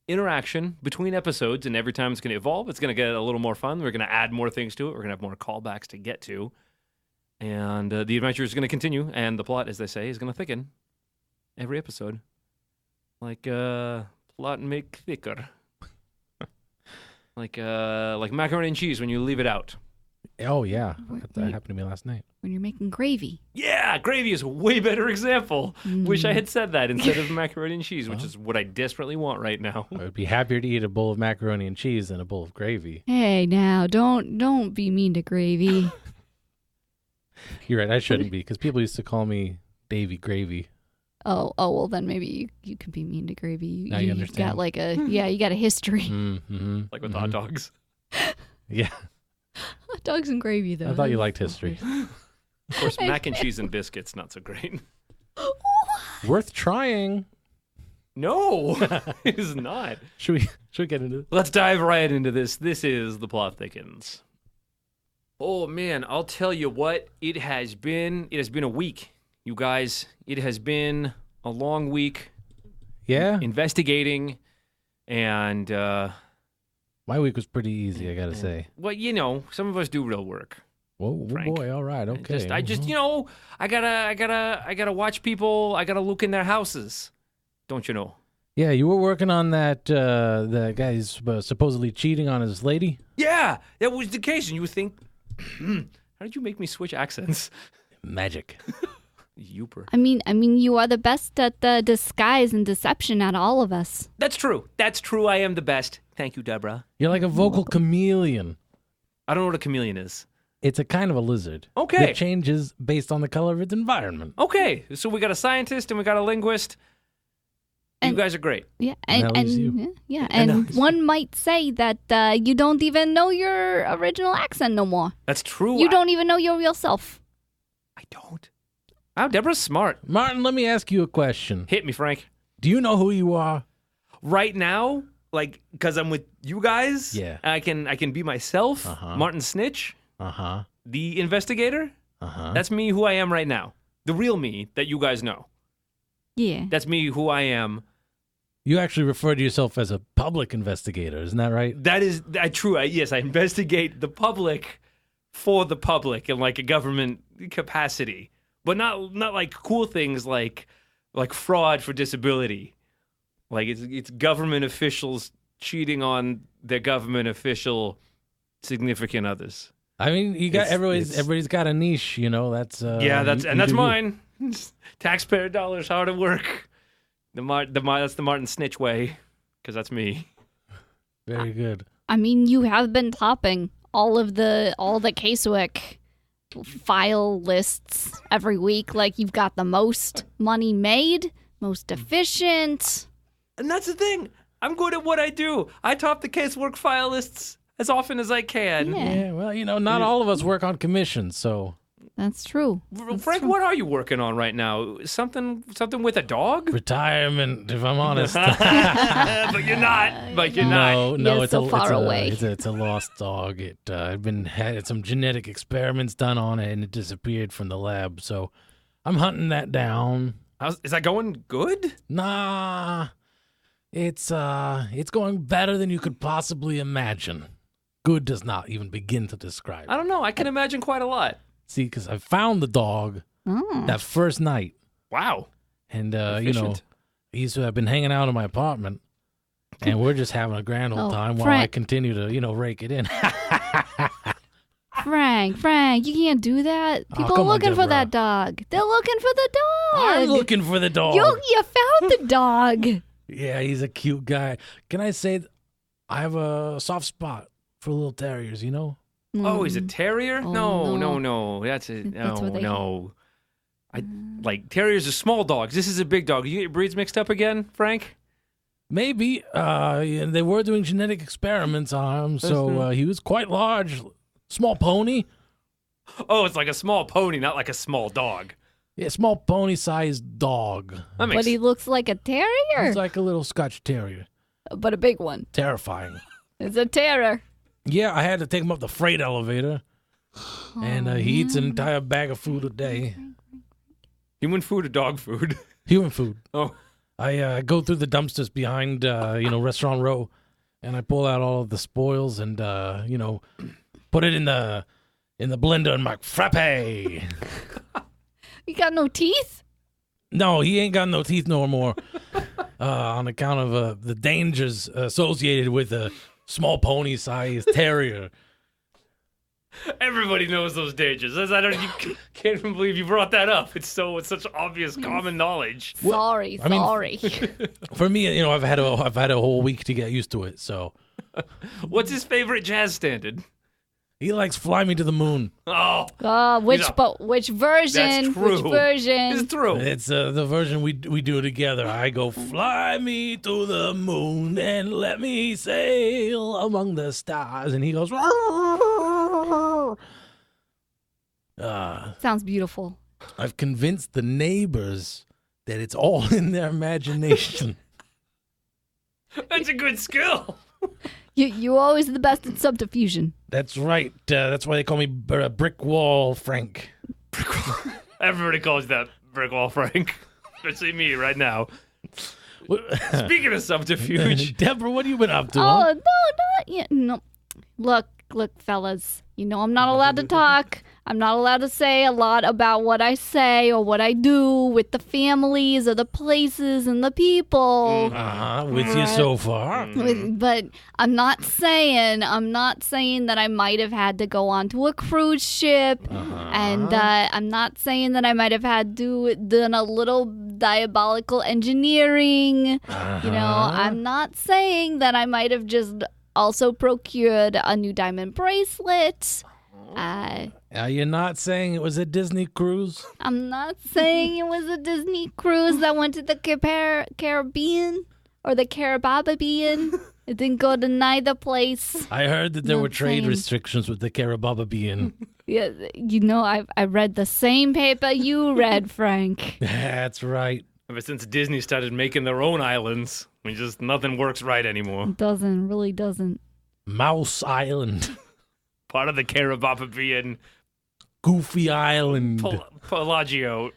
[SPEAKER 3] interaction between episodes. And every time it's going to evolve, it's going to get a little more fun. We're going to add more things to it. We're going to have more callbacks to get to. And the adventure is going to continue. And the plot, as they say, is going to thicken every episode. Like, plot and make thicker. like macaroni and cheese when you leave it out.
[SPEAKER 2] Oh, yeah. That happened to me last night.
[SPEAKER 4] When you're making gravy.
[SPEAKER 3] Yeah, gravy is a way better example. Wish I had said that instead of macaroni and cheese, which is what I desperately want right now.
[SPEAKER 2] I would be happier to eat a bowl of macaroni and cheese than a bowl of gravy.
[SPEAKER 4] Hey, now don't be mean to gravy.
[SPEAKER 2] You're right. I shouldn't be, because people used to call me Davy Gravy.
[SPEAKER 4] Oh, well then maybe you can be mean to gravy.
[SPEAKER 2] Now you
[SPEAKER 4] You've
[SPEAKER 2] understand.
[SPEAKER 4] got you got a history.
[SPEAKER 2] Mm-hmm.
[SPEAKER 3] Like with hot dogs.
[SPEAKER 2] Yeah.
[SPEAKER 4] Hot dogs and gravy though.
[SPEAKER 2] I thought you liked history.
[SPEAKER 3] Of course, mac and cheese and biscuits, not so great.
[SPEAKER 2] Worth trying.
[SPEAKER 3] No, it is not.
[SPEAKER 2] Should we get into it?
[SPEAKER 3] Let's dive right into this. This is the plot thickens. Oh man, I'll tell you what. It has been a week, you guys. It has been a long week.
[SPEAKER 2] Yeah.
[SPEAKER 3] Investigating, and
[SPEAKER 2] My week was pretty easy, I gotta say.
[SPEAKER 3] well, you know, some of us do real work.
[SPEAKER 2] Whoa,
[SPEAKER 3] Frank.
[SPEAKER 2] boy! All right, okay.
[SPEAKER 3] I just, you know, I gotta watch people. I gotta look in their houses. Don't you know?
[SPEAKER 2] Yeah, you were working on that guy who's supposedly cheating on his lady.
[SPEAKER 3] Yeah, that was the case. And you would think, how did you make me switch accents?
[SPEAKER 2] Magic.
[SPEAKER 3] Youper.
[SPEAKER 4] I mean, you are the best at the disguise and deception out of all of us.
[SPEAKER 3] That's true. That's true. I am the best. Thank you, Debra.
[SPEAKER 2] You're like a vocal chameleon.
[SPEAKER 3] I don't know what a chameleon is.
[SPEAKER 2] It's a kind of a lizard.
[SPEAKER 3] Okay.
[SPEAKER 2] That changes based on the color of its environment.
[SPEAKER 3] Okay, so we got a scientist and we got a linguist. You
[SPEAKER 4] And-
[SPEAKER 3] guys are great.
[SPEAKER 4] Yeah,
[SPEAKER 2] And that
[SPEAKER 4] and
[SPEAKER 2] leaves you.
[SPEAKER 4] yeah,
[SPEAKER 3] And
[SPEAKER 4] and
[SPEAKER 3] that-
[SPEAKER 4] one might say that you don't even know your original accent no more.
[SPEAKER 3] That's true.
[SPEAKER 4] You don't even know your real self.
[SPEAKER 3] I don't. Wow, Debra's smart.
[SPEAKER 2] Martin, let me ask you a question.
[SPEAKER 3] Hit me, Frank.
[SPEAKER 2] Do you know who you are?
[SPEAKER 3] Right now, like, because I'm with you guys.
[SPEAKER 2] Yeah.
[SPEAKER 3] I can be myself.
[SPEAKER 2] Uh-huh.
[SPEAKER 3] Martin Snitch,
[SPEAKER 2] Uh-huh.
[SPEAKER 3] the investigator.
[SPEAKER 2] Uh-huh.
[SPEAKER 3] That's me, who I am right now. The real me that you guys know.
[SPEAKER 4] Yeah.
[SPEAKER 3] That's me, who I am.
[SPEAKER 2] You actually refer to yourself as a public investigator, isn't that right?
[SPEAKER 3] That is true. Yes, I investigate the public for the public in like a government capacity, but not like cool things like fraud for disability. Like it's government officials cheating on their government official significant others.
[SPEAKER 2] I mean, you got
[SPEAKER 3] It's-
[SPEAKER 2] everybody's got a niche, you know. That's
[SPEAKER 3] Yeah, that's
[SPEAKER 2] you do you.
[SPEAKER 3] mine. Taxpayer dollars hard at work. That's the Martin Snitch way, because that's me.
[SPEAKER 2] Very good.
[SPEAKER 4] I mean, you have been topping all the casework file lists every week. Like you've got the most money made, most efficient.
[SPEAKER 3] And that's the thing. I'm good at what I do. I top the casework file lists as often as I can.
[SPEAKER 4] Yeah.
[SPEAKER 2] Yeah, well, you know, not all of us work on commission, so
[SPEAKER 4] That's true.
[SPEAKER 3] Frank, what are you working on right now? Something with a dog?
[SPEAKER 2] retirement, if I'm honest.
[SPEAKER 3] But you're not. But you're not.
[SPEAKER 2] No,
[SPEAKER 4] You're
[SPEAKER 2] it's
[SPEAKER 4] so far
[SPEAKER 2] it's
[SPEAKER 4] away.
[SPEAKER 2] It's a lost dog. It had some genetic experiments done on it, and it disappeared from the lab. So I'm hunting that down.
[SPEAKER 3] Is that going good?
[SPEAKER 2] Nah, it's going better than you could possibly imagine. Good does not even begin to describe.
[SPEAKER 3] I don't know. I can imagine quite a lot.
[SPEAKER 2] See, because I found the dog
[SPEAKER 4] Oh.
[SPEAKER 2] that first night,
[SPEAKER 3] Wow.
[SPEAKER 2] and you know,
[SPEAKER 3] Efficient.
[SPEAKER 2] he's been hanging out in my apartment, and we're just having a grand old
[SPEAKER 4] Oh,
[SPEAKER 2] time while I
[SPEAKER 4] Frank.
[SPEAKER 2] continue to rake it in.
[SPEAKER 4] Frank, you can't do that.
[SPEAKER 2] Oh,
[SPEAKER 4] People
[SPEAKER 2] come
[SPEAKER 4] are
[SPEAKER 2] on,
[SPEAKER 4] looking for
[SPEAKER 2] Debra.
[SPEAKER 4] that dog. They're looking for the dog.
[SPEAKER 2] I'm looking for the dog.
[SPEAKER 4] You found the dog.
[SPEAKER 2] Yeah, he's a cute guy. Can I say I have a soft spot for little terriers, you know?
[SPEAKER 3] Oh, he's a terrier?
[SPEAKER 4] Oh,
[SPEAKER 3] no,
[SPEAKER 4] no.
[SPEAKER 3] no. That's a
[SPEAKER 4] That's what they-
[SPEAKER 3] no. I like terriers are small dogs. This is a big dog. You get your breeds mixed up again, Frank?
[SPEAKER 2] Maybe. Yeah, they were doing genetic experiments on him, so he was quite large. Small pony.
[SPEAKER 3] Oh, it's like a small pony, not like a small dog.
[SPEAKER 2] Yeah, small pony-sized dog.
[SPEAKER 3] That makes
[SPEAKER 4] But he looks like a terrier,
[SPEAKER 2] He's like a little Scotch terrier.
[SPEAKER 4] but a big one.
[SPEAKER 2] Terrifying.
[SPEAKER 4] It's a terror.
[SPEAKER 2] Yeah, I had to take him up the freight elevator, and he eats an entire bag of food a day.
[SPEAKER 3] human food or dog food.
[SPEAKER 2] Human food.
[SPEAKER 3] Oh,
[SPEAKER 2] I go through the dumpsters behind, Restaurant Row, and I pull out all of the spoils and, put it in the blender and make frappe.
[SPEAKER 4] You got no teeth?
[SPEAKER 2] No, he ain't got no teeth no more. On account of the dangers associated with a small pony-sized terrier.
[SPEAKER 3] everybody knows those dangers. You can't even believe you brought that up. It's such obvious common knowledge.
[SPEAKER 4] Sorry.
[SPEAKER 2] For me, I've had a whole week to get used to it. So
[SPEAKER 3] What's his favorite jazz standard?
[SPEAKER 2] he likes Fly Me to the Moon.
[SPEAKER 3] Oh,
[SPEAKER 4] Which
[SPEAKER 3] know,
[SPEAKER 4] which version?
[SPEAKER 3] that's true.
[SPEAKER 4] Which version?
[SPEAKER 3] It's true.
[SPEAKER 2] It's the version we do together. I go, fly me to the moon and let me sail among the stars. And he goes,
[SPEAKER 4] Sounds beautiful.
[SPEAKER 2] I've convinced the neighbors
[SPEAKER 5] that it's all in their imagination.
[SPEAKER 3] That's a good skill.
[SPEAKER 4] You're always the best at subterfusion.
[SPEAKER 5] That's right. That's why they call me Brick Wall Frank.
[SPEAKER 3] Everybody calls you that, Brick Wall Frank. Especially me right now. Speaking of subterfuge.
[SPEAKER 5] Deborah, what have you been up to?
[SPEAKER 4] Oh,
[SPEAKER 5] Huh?
[SPEAKER 4] no, not yet. No. Look, fellas. You know I'm not allowed to talk. I'm not allowed to say a lot about what I say or what I do with the families or the places and the people.
[SPEAKER 5] With you so far.
[SPEAKER 4] But I'm not saying that I might have had to go onto a cruise ship, and I'm not saying that I might have had to done a little diabolical engineering. You know, I'm not saying that I might have just also procured a new diamond bracelet.
[SPEAKER 5] Are you not saying it was a Disney cruise?
[SPEAKER 4] I'm not saying it was a Disney cruise that went to the Caribbean or the Caribbean. It didn't go to neither place.
[SPEAKER 5] I heard that there
[SPEAKER 4] Not
[SPEAKER 5] were trade
[SPEAKER 4] saying.
[SPEAKER 5] restrictions with the Caribbean.
[SPEAKER 4] Yeah, you know, I read the same paper you read, Frank.
[SPEAKER 5] That's right.
[SPEAKER 3] Ever since Disney started making their own islands, nothing works right anymore.
[SPEAKER 4] Really doesn't.
[SPEAKER 5] Mouse Island.
[SPEAKER 3] Part of the Caribbean
[SPEAKER 5] Goofy Island.
[SPEAKER 3] Pelagio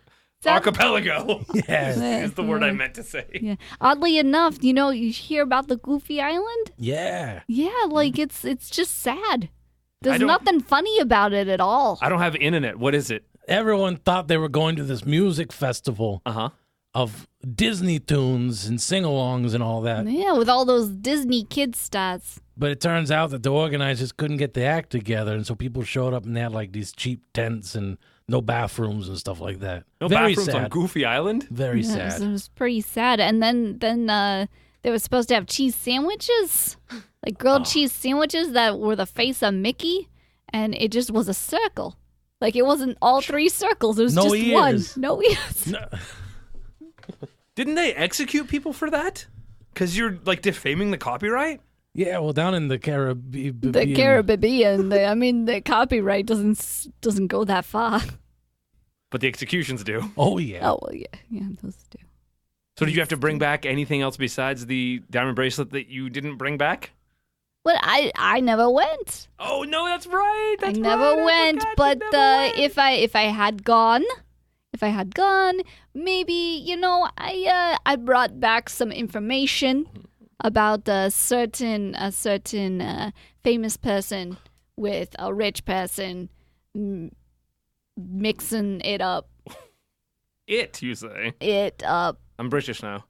[SPEAKER 4] That-
[SPEAKER 3] archipelago
[SPEAKER 5] Yes.
[SPEAKER 3] is the word I meant to say.
[SPEAKER 4] Yeah. Oddly enough, you know, you hear about the Goofy Island?
[SPEAKER 5] Yeah.
[SPEAKER 4] Yeah, like it's just sad.
[SPEAKER 3] I
[SPEAKER 4] There's
[SPEAKER 3] don't-
[SPEAKER 4] nothing funny about it at all.
[SPEAKER 3] I don't have internet. What is it?
[SPEAKER 5] Everyone thought they were going to this music festival
[SPEAKER 3] Uh-huh.
[SPEAKER 5] of Disney tunes and sing-alongs and all that.
[SPEAKER 4] Yeah, with all those Disney kid stats.
[SPEAKER 5] But it turns out that the organizers couldn't get the act together, and so people showed up and they had like these cheap tents and no bathrooms and stuff like that.
[SPEAKER 3] No
[SPEAKER 5] Very
[SPEAKER 3] bathrooms
[SPEAKER 5] sad.
[SPEAKER 3] on Goofy Island?
[SPEAKER 5] Very
[SPEAKER 4] Yeah,
[SPEAKER 5] sad.
[SPEAKER 4] It was pretty sad. And then they were supposed to have cheese sandwiches, like grilled cheese sandwiches that were the face of Mickey, and it just was a circle. Like it wasn't all three circles. It was
[SPEAKER 5] No
[SPEAKER 4] just
[SPEAKER 5] ears.
[SPEAKER 4] one. No ears.
[SPEAKER 5] No.
[SPEAKER 3] Didn't they execute people for that? Because you're like defaming the copyright?
[SPEAKER 5] Yeah, well, down in the Caribbean.
[SPEAKER 4] The Caribbean. The copyright doesn't go that far.
[SPEAKER 3] But the executions do.
[SPEAKER 5] Oh, yeah.
[SPEAKER 4] Oh well, yeah, those do.
[SPEAKER 3] So did you have to bring back anything else besides the diamond bracelet that you didn't bring back?
[SPEAKER 4] Well, I never went.
[SPEAKER 3] Oh no, that's right. That's
[SPEAKER 4] I never
[SPEAKER 3] right.
[SPEAKER 4] went.
[SPEAKER 3] forgot you
[SPEAKER 4] But
[SPEAKER 3] never went.
[SPEAKER 4] if I had gone, maybe I brought back some information about a certain famous person with a rich person mixing it up.
[SPEAKER 3] You say. I'm British now.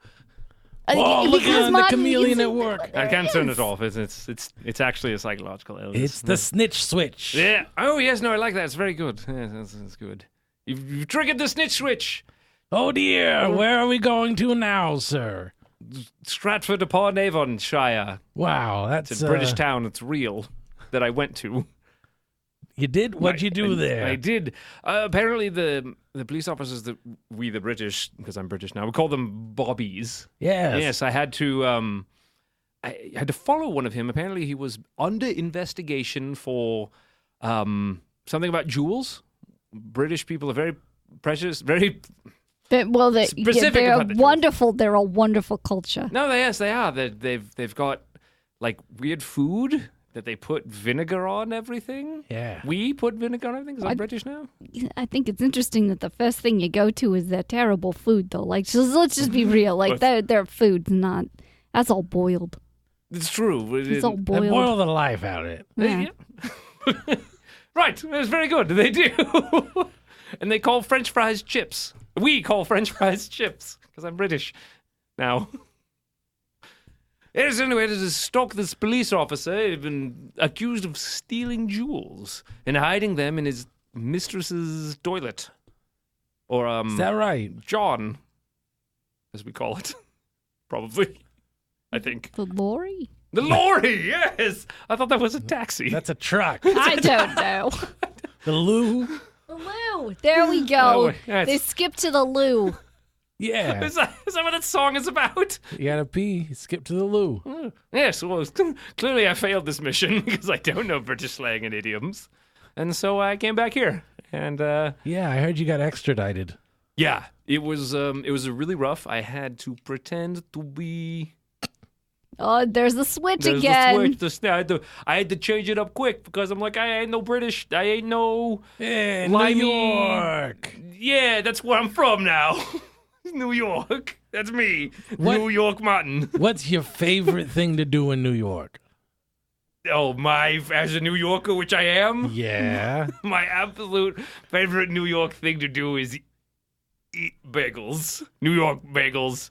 [SPEAKER 5] Oh, look
[SPEAKER 4] Because
[SPEAKER 5] at the
[SPEAKER 4] Martin,
[SPEAKER 5] chameleon
[SPEAKER 4] you
[SPEAKER 5] at
[SPEAKER 4] see-
[SPEAKER 5] work.
[SPEAKER 3] I can't turn it off. It's actually a psychological illness.
[SPEAKER 5] It's the snitch switch.
[SPEAKER 3] Yeah. Oh yes, no, I like that. It's very good. Yeah, that's good. You've triggered the snitch switch.
[SPEAKER 5] Oh, dear. Where are we going to now, sir?
[SPEAKER 3] Stratford upon Avonshire.
[SPEAKER 5] Wow,
[SPEAKER 3] It's
[SPEAKER 5] that's
[SPEAKER 3] a British town. It's real that I went to.
[SPEAKER 5] You did? What'd you do there?
[SPEAKER 3] I did. Apparently, the police officers that we, the British, because I'm British now, we call them bobbies.
[SPEAKER 5] Yes.
[SPEAKER 3] Yes, I had to follow one of him. Apparently, he was under investigation for something about jewels. British people are very precious, very. Specific
[SPEAKER 4] they're
[SPEAKER 3] about the
[SPEAKER 4] wonderful. They're a wonderful culture.
[SPEAKER 3] No, yes, they are. They've got like weird food that they put vinegar on everything.
[SPEAKER 5] Yeah.
[SPEAKER 3] We put vinegar on everything because I'm British now.
[SPEAKER 4] I think it's interesting that the first thing you go to is their terrible food, though. Like, let's just be real. Like, their food's not. That's all boiled.
[SPEAKER 3] It's true.
[SPEAKER 4] It's all
[SPEAKER 5] They
[SPEAKER 4] boiled.
[SPEAKER 5] boil the life out of it.
[SPEAKER 4] Yeah.
[SPEAKER 3] Right, it's very good. They do. And they call French fries chips. We call French fries chips because I'm British now. Yes, anyway, to stalk this police officer, he'd been accused of stealing jewels and hiding them in his mistress's toilet. Or,
[SPEAKER 5] Is that right?
[SPEAKER 3] John, as we call it. Probably. I think.
[SPEAKER 4] The lorry?
[SPEAKER 3] The lorry, yes! I thought that was a taxi.
[SPEAKER 5] That's a truck.
[SPEAKER 4] I don't know.
[SPEAKER 5] The loo.
[SPEAKER 4] The loo. There we
[SPEAKER 3] Oh,
[SPEAKER 4] go.
[SPEAKER 3] yes.
[SPEAKER 4] They skipped to the loo.
[SPEAKER 5] Yeah.
[SPEAKER 3] Is that what that song is about?
[SPEAKER 5] You gotta pee. You skip to the loo.
[SPEAKER 3] Yes, well, clearly I failed this mission because I don't know British slang and idioms. And so I came back here. And,
[SPEAKER 5] Yeah, I heard you got extradited.
[SPEAKER 3] yeah, It was really rough. I had to pretend to be.
[SPEAKER 4] Oh, there's the switch
[SPEAKER 3] There's
[SPEAKER 4] again.
[SPEAKER 3] the switch. I had to change it up quick because I'm like, I ain't no British. I ain't no.
[SPEAKER 5] Hey,
[SPEAKER 3] Limey.
[SPEAKER 5] New York.
[SPEAKER 3] Yeah, that's where I'm from now. New York. That's me.
[SPEAKER 5] What?
[SPEAKER 3] New York Martin.
[SPEAKER 5] What's your favorite thing to do in New York?
[SPEAKER 3] Oh, as a New Yorker, which I am,
[SPEAKER 5] Yeah.
[SPEAKER 3] my absolute favorite New York thing to do is eat bagels. New York bagels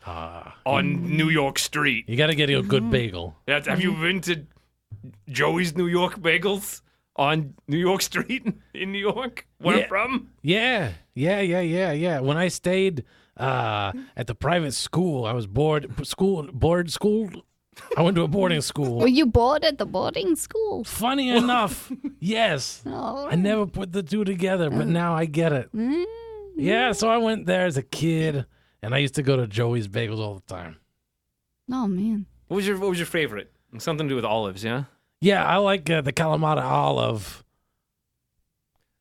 [SPEAKER 3] on New York Street.
[SPEAKER 5] You got to get a good bagel.
[SPEAKER 3] Have you been to Joey's New York Bagels on New York Street in New York, where I'm from?
[SPEAKER 5] Yeah. When I stayed at the private school, I was board school. I went to a boarding school.
[SPEAKER 4] Were you bored at the boarding school?
[SPEAKER 5] Funny enough, yes.
[SPEAKER 4] Oh.
[SPEAKER 5] I never put the two together, but now I get it. Yeah, so I went there as a kid, and I used to go to Joey's Bagels all the time.
[SPEAKER 4] Oh, man.
[SPEAKER 3] What was your favorite? Something to do with olives, yeah?
[SPEAKER 5] Yeah, I like the Kalamata olive.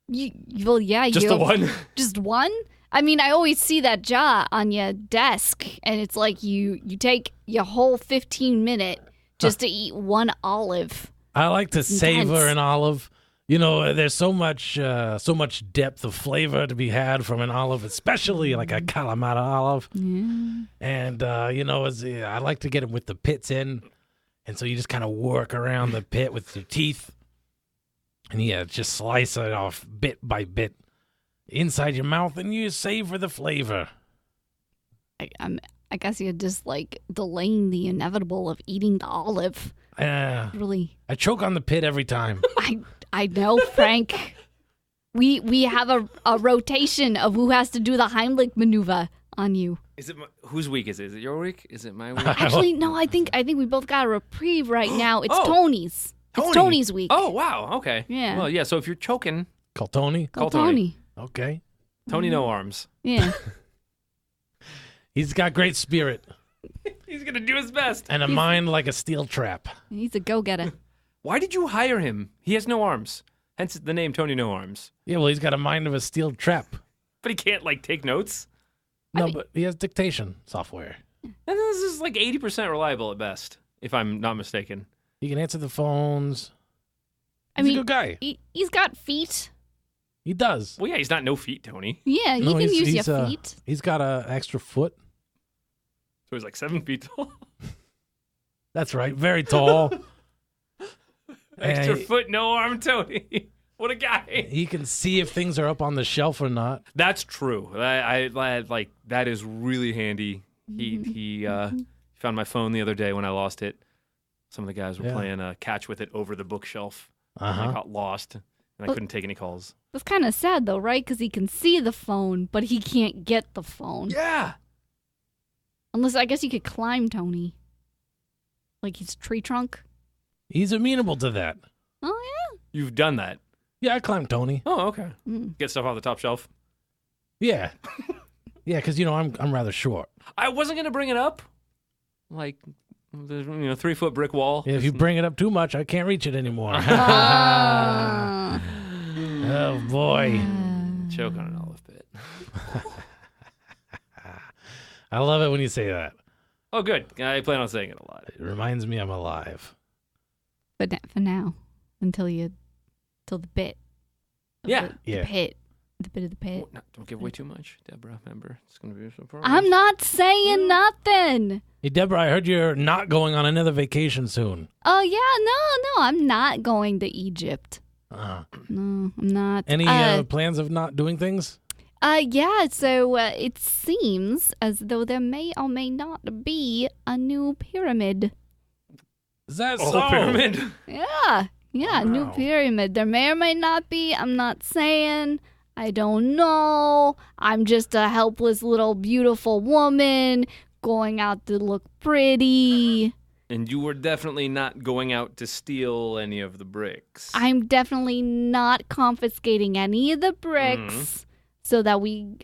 [SPEAKER 4] Well, yeah.
[SPEAKER 3] Just the one?
[SPEAKER 4] Just one? I mean, I always see that jar on your desk, and it's like you take your whole 15-minute just to eat one olive.
[SPEAKER 5] I like to savor
[SPEAKER 4] intense.
[SPEAKER 5] an olive. You know, there's so much depth of flavor to be had from an olive, especially like a Kalamata olive. And, I like to get it with the pits in. And so you just kind of work around the pit with your teeth. And, just slice it off bit by bit inside your mouth, and you savor the flavor.
[SPEAKER 4] I guess you're just, like, delaying the inevitable of eating the olive. Really.
[SPEAKER 5] I choke on the pit every time.
[SPEAKER 4] I know, Frank. We have a rotation of who has to do the Heimlich maneuver on you.
[SPEAKER 3] Is it whose week is it? Is it your week? Is it my week?
[SPEAKER 4] Actually, no. I think we both got a reprieve right now. It's
[SPEAKER 3] Oh.
[SPEAKER 4] Tony's. It's Tony's week.
[SPEAKER 3] Oh, wow. Okay.
[SPEAKER 4] Yeah.
[SPEAKER 3] Well, yeah. So if you're choking,
[SPEAKER 5] Call Tony.
[SPEAKER 3] call
[SPEAKER 4] Tony.
[SPEAKER 5] Okay.
[SPEAKER 3] Tony no arms.
[SPEAKER 4] Yeah.
[SPEAKER 5] He's got great spirit
[SPEAKER 3] He's gonna do his best.
[SPEAKER 5] and a mind like a steel trap.
[SPEAKER 4] He's a go-getter.
[SPEAKER 3] Why did you hire him? He has no arms. Hence the name Tony No Arms.
[SPEAKER 5] Yeah, well, he's got a mind of a steel trap.
[SPEAKER 3] But he can't take notes.
[SPEAKER 5] No, but he has dictation software.
[SPEAKER 3] And this is 80% reliable at best, if I'm not mistaken.
[SPEAKER 5] He can answer the phones.
[SPEAKER 4] I
[SPEAKER 5] He's
[SPEAKER 4] mean,
[SPEAKER 5] a good guy.
[SPEAKER 4] He's got feet.
[SPEAKER 5] He does.
[SPEAKER 3] Well, yeah, he's not no feet, Tony.
[SPEAKER 4] Yeah, you
[SPEAKER 5] No,
[SPEAKER 4] can use your
[SPEAKER 5] he's,
[SPEAKER 4] feet.
[SPEAKER 5] He's got an extra foot.
[SPEAKER 3] So he's 7 feet tall.
[SPEAKER 5] That's right. Very tall.
[SPEAKER 3] Extra
[SPEAKER 5] And
[SPEAKER 3] foot, no arm, Tony. What a guy.
[SPEAKER 5] he can see if things are up on the shelf or not.
[SPEAKER 3] That's true. I like that is really handy. He found my phone the other day when I lost it. Some of the guys were playing catch with it over the bookshelf. And I got lost, and I couldn't take any calls.
[SPEAKER 4] That's kind of sad, though, right? Because he can see the phone, but he can't get the phone.
[SPEAKER 3] Yeah.
[SPEAKER 4] Unless, I guess you could climb Tony. Like he's a tree trunk.
[SPEAKER 5] He's amenable to that.
[SPEAKER 4] Oh, yeah.
[SPEAKER 3] You've done that.
[SPEAKER 5] Yeah, I climbed Tony.
[SPEAKER 3] Oh, okay. Get stuff off the top shelf.
[SPEAKER 5] Yeah. Yeah, because, I'm rather short.
[SPEAKER 3] I wasn't going to bring it up. Like, the 3-foot brick wall.
[SPEAKER 5] Yeah, if you bring it up too much, I can't reach it anymore.
[SPEAKER 4] Ah.
[SPEAKER 5] Oh, boy.
[SPEAKER 3] Choke on an olive pit.
[SPEAKER 5] I love it when you say that.
[SPEAKER 3] Oh, good. I plan on saying it a lot.
[SPEAKER 5] It reminds me I'm alive.
[SPEAKER 4] But for now, till the bit.
[SPEAKER 3] Yeah.
[SPEAKER 4] The pit. The bit of the pit.
[SPEAKER 3] Oh, no, don't give away too much, Debra. Remember, it's going to be a surprise.
[SPEAKER 4] I'm not saying nothing.
[SPEAKER 5] Hey, Debra, I heard you're not going on another vacation soon.
[SPEAKER 4] Oh, yeah. No, I'm not going to Egypt. No, I'm not.
[SPEAKER 5] Any plans of not doing things?
[SPEAKER 4] Yeah, so it seems as though there may or may not be a new pyramid.
[SPEAKER 5] Is that
[SPEAKER 3] Oh,
[SPEAKER 5] so?
[SPEAKER 3] pyramid.
[SPEAKER 4] Yeah, a new
[SPEAKER 5] Wow.
[SPEAKER 4] pyramid. There may or may not be. I'm not saying. I don't know. I'm just a helpless little beautiful woman going out to look pretty.
[SPEAKER 3] And you were definitely not going out to steal any of the bricks.
[SPEAKER 4] I'm definitely not confiscating any of the bricks so that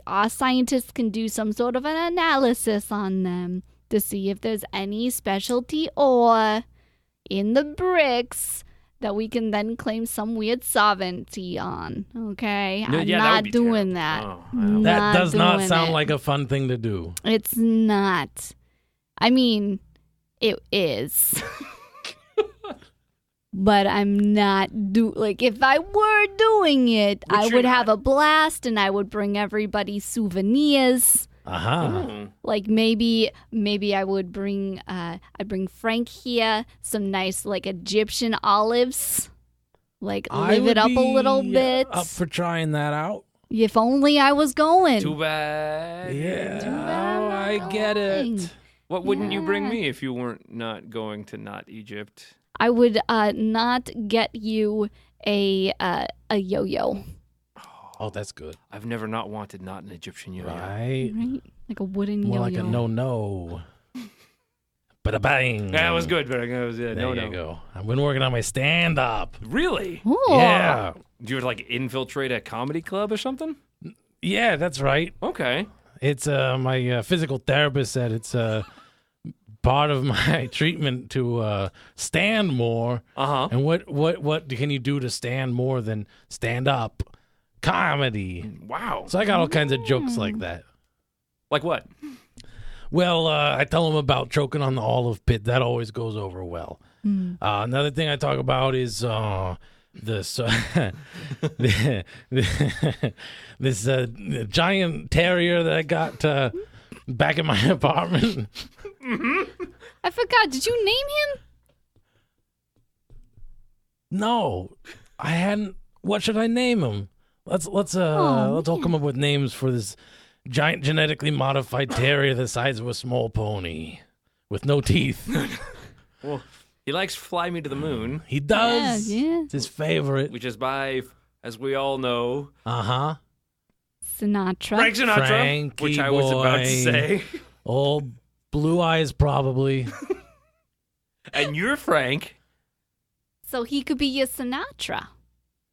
[SPEAKER 4] our scientists can do some sort of an analysis on them to see if there's any specialty ore in the bricks that we can then claim some weird sovereignty on. Okay,
[SPEAKER 3] No,
[SPEAKER 4] I'm
[SPEAKER 3] yeah, that would
[SPEAKER 4] not
[SPEAKER 3] be
[SPEAKER 4] doing
[SPEAKER 3] terrible.
[SPEAKER 4] that.
[SPEAKER 3] Oh,
[SPEAKER 2] That does not
[SPEAKER 4] doing
[SPEAKER 2] sound
[SPEAKER 4] it.
[SPEAKER 2] like a fun thing to do.
[SPEAKER 4] It's not. I mean, it is. But I'm not if I were doing it,
[SPEAKER 3] Which
[SPEAKER 4] I
[SPEAKER 3] you're
[SPEAKER 4] would
[SPEAKER 3] not.
[SPEAKER 4] have a blast and I would bring everybody souvenirs.
[SPEAKER 2] Uh-huh.
[SPEAKER 4] Like maybe I would bring Frank here some nice Egyptian olives. Live it up a little bit.
[SPEAKER 2] Up for trying that out.
[SPEAKER 4] If only I was going.
[SPEAKER 3] Too bad.
[SPEAKER 2] Yeah.
[SPEAKER 4] Too bad
[SPEAKER 2] Oh,
[SPEAKER 4] I'm
[SPEAKER 2] I
[SPEAKER 4] not
[SPEAKER 2] get
[SPEAKER 4] going.
[SPEAKER 2] it.
[SPEAKER 3] What wouldn't you bring
[SPEAKER 4] Yeah.
[SPEAKER 3] me if you weren't not going to not Egypt?
[SPEAKER 4] I would not get you a yo-yo.
[SPEAKER 2] Oh, that's good.
[SPEAKER 3] I've never not wanted not an Egyptian yo-yo.
[SPEAKER 2] Right.
[SPEAKER 4] Right? Like a wooden
[SPEAKER 2] More
[SPEAKER 4] yo-yo.
[SPEAKER 2] like a no. Bada bang.
[SPEAKER 3] That was good, but it was
[SPEAKER 2] There
[SPEAKER 3] no.
[SPEAKER 2] you go. I've been working on my stand-up.
[SPEAKER 3] Really?
[SPEAKER 4] Ooh.
[SPEAKER 2] Yeah.
[SPEAKER 3] Do you infiltrate a comedy club or something?
[SPEAKER 2] Yeah, that's right.
[SPEAKER 3] Okay.
[SPEAKER 2] It's my physical therapist said it's part of my treatment to stand more.
[SPEAKER 3] Uh-huh.
[SPEAKER 2] And what can you do to stand more than stand up comedy?
[SPEAKER 3] Wow.
[SPEAKER 2] So I got all kinds of jokes like that.
[SPEAKER 3] Like what?
[SPEAKER 2] Well, I tell them about choking on the olive pit. That always goes over well. Another thing I talk about is this this giant terrier that I got back in my apartment.
[SPEAKER 4] I forgot. Did you name him?
[SPEAKER 2] No, I hadn't. What should I name him? Let's all come up with names for this giant genetically modified terrier the size of a small pony with no teeth.
[SPEAKER 3] Well, he likes Fly Me to the Moon,
[SPEAKER 2] He does.
[SPEAKER 4] Yeah.
[SPEAKER 2] It's his favorite.
[SPEAKER 3] which is by, as we all know,
[SPEAKER 2] Uh-huh.
[SPEAKER 4] Sinatra.
[SPEAKER 3] Frank Sinatra,
[SPEAKER 2] Frankie
[SPEAKER 3] which I was about to
[SPEAKER 2] boy.
[SPEAKER 3] say.
[SPEAKER 2] Old Blue Eyes, probably.
[SPEAKER 3] And you're Frank,
[SPEAKER 4] So he could be your Sinatra.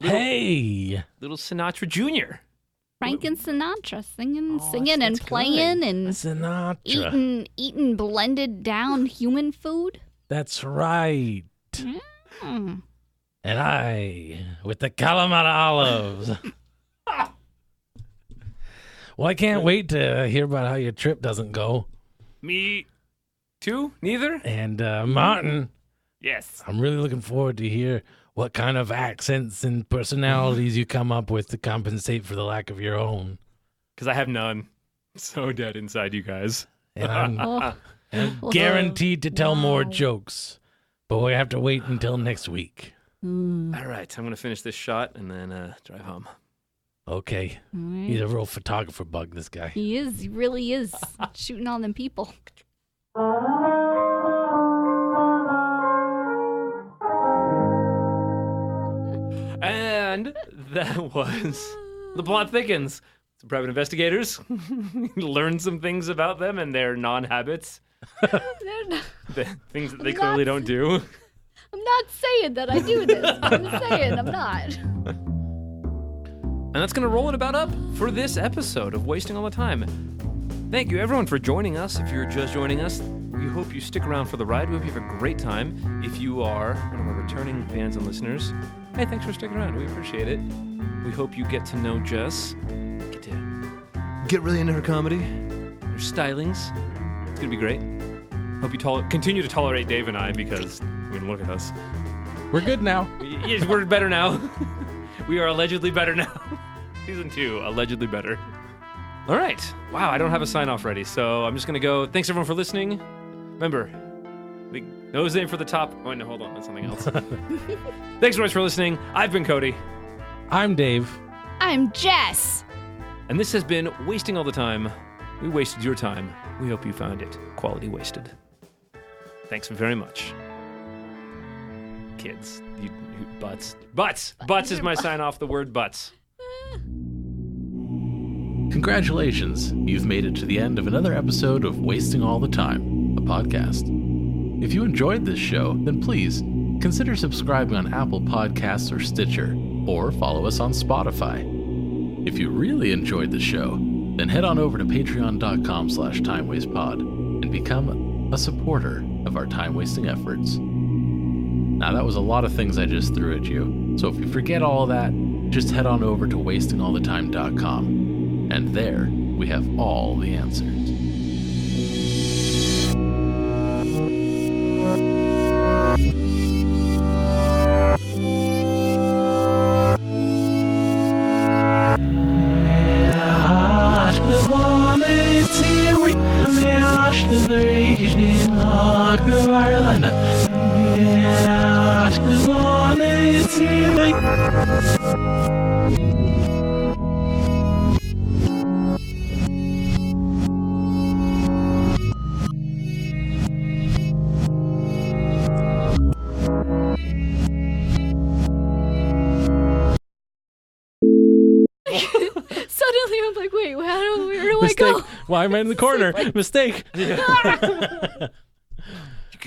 [SPEAKER 2] Hey.
[SPEAKER 3] little Sinatra Jr.
[SPEAKER 4] Frank and Sinatra singing
[SPEAKER 3] Oh,
[SPEAKER 4] and
[SPEAKER 3] that's
[SPEAKER 4] playing and
[SPEAKER 2] Sinatra.
[SPEAKER 4] eating blended down human food.
[SPEAKER 2] That's right.
[SPEAKER 4] Mm.
[SPEAKER 2] And I, with the Kalamata olives. Well, I can't wait to hear about how your trip doesn't go.
[SPEAKER 3] Me too? Neither?
[SPEAKER 2] And Martin,
[SPEAKER 3] Yes.
[SPEAKER 2] I'm really looking forward to hear what kind of accents and personalities you come up with to compensate for the lack of your own.
[SPEAKER 3] Because I have none. So dead inside you guys.
[SPEAKER 2] And I'm
[SPEAKER 4] Oh,
[SPEAKER 2] guaranteed to tell more jokes, but we have to wait until next week.
[SPEAKER 3] All right, I'm going to finish this shot and then drive home.
[SPEAKER 2] Okay. He's a real photographer bug, this guy.
[SPEAKER 4] he is. He really is shooting all them people.
[SPEAKER 3] And that was The Plot Thickens. Some private investigators learn some things about them and their non-habits. The things that they clearly don't do.
[SPEAKER 4] I'm not saying that I do this. I'm saying I'm not.
[SPEAKER 3] And that's going to roll it about up for this episode of Wasting All the Time. Thank you, everyone, for joining us. If you're just joining us, we hope you stick around for the ride. We hope you have a great time. If you are one of our returning fans and listeners, hey, thanks for sticking around. We appreciate it. We hope you get to know Jess. Get really into her comedy, her stylings. It's going to be great. Hope you continue to tolerate Dave and I because, look at us.
[SPEAKER 2] We're good now.
[SPEAKER 3] Yes, we're better now. We are allegedly better now. Season 2, allegedly better. All right. Wow, I don't have a sign-off ready, so I'm just going to go. Thanks, everyone, for listening. Remember, the nose aim for the top. Oh, no, hold on. That's something else. Thanks so much for listening. I've been Cody,
[SPEAKER 2] I'm Dave.
[SPEAKER 4] I'm Jess.
[SPEAKER 3] and this has been Wasting All the Time. We wasted your time. We hope you found it quality wasted. Thanks very much. Kids, you butts. Butts is my sign-off, the word butts.
[SPEAKER 1] Congratulations, you've made it to the end of another episode of Wasting All the Time, a podcast. If you enjoyed this show, then please consider subscribing on Apple Podcasts or Stitcher, or follow us on Spotify. If you really enjoyed the show, then head on over to patreon.com/timewastepod and become a supporter of our time-wasting efforts.
[SPEAKER 2] Now, that was a lot of things I just threw at you. So if you forget all that, just head on over to wastingallthetime.com. And there, we have all the answers.
[SPEAKER 4] Suddenly I'm like, wait, where do I
[SPEAKER 2] Mistake.
[SPEAKER 4] go?
[SPEAKER 2] Why am I in the corner? Mistake.
[SPEAKER 6] You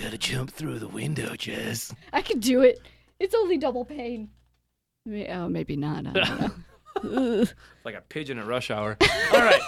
[SPEAKER 6] gotta jump through the window, Jess.
[SPEAKER 4] I could do it. It's only double pain. Oh, maybe not. I don't know.
[SPEAKER 3] Like a pigeon at rush hour. All right.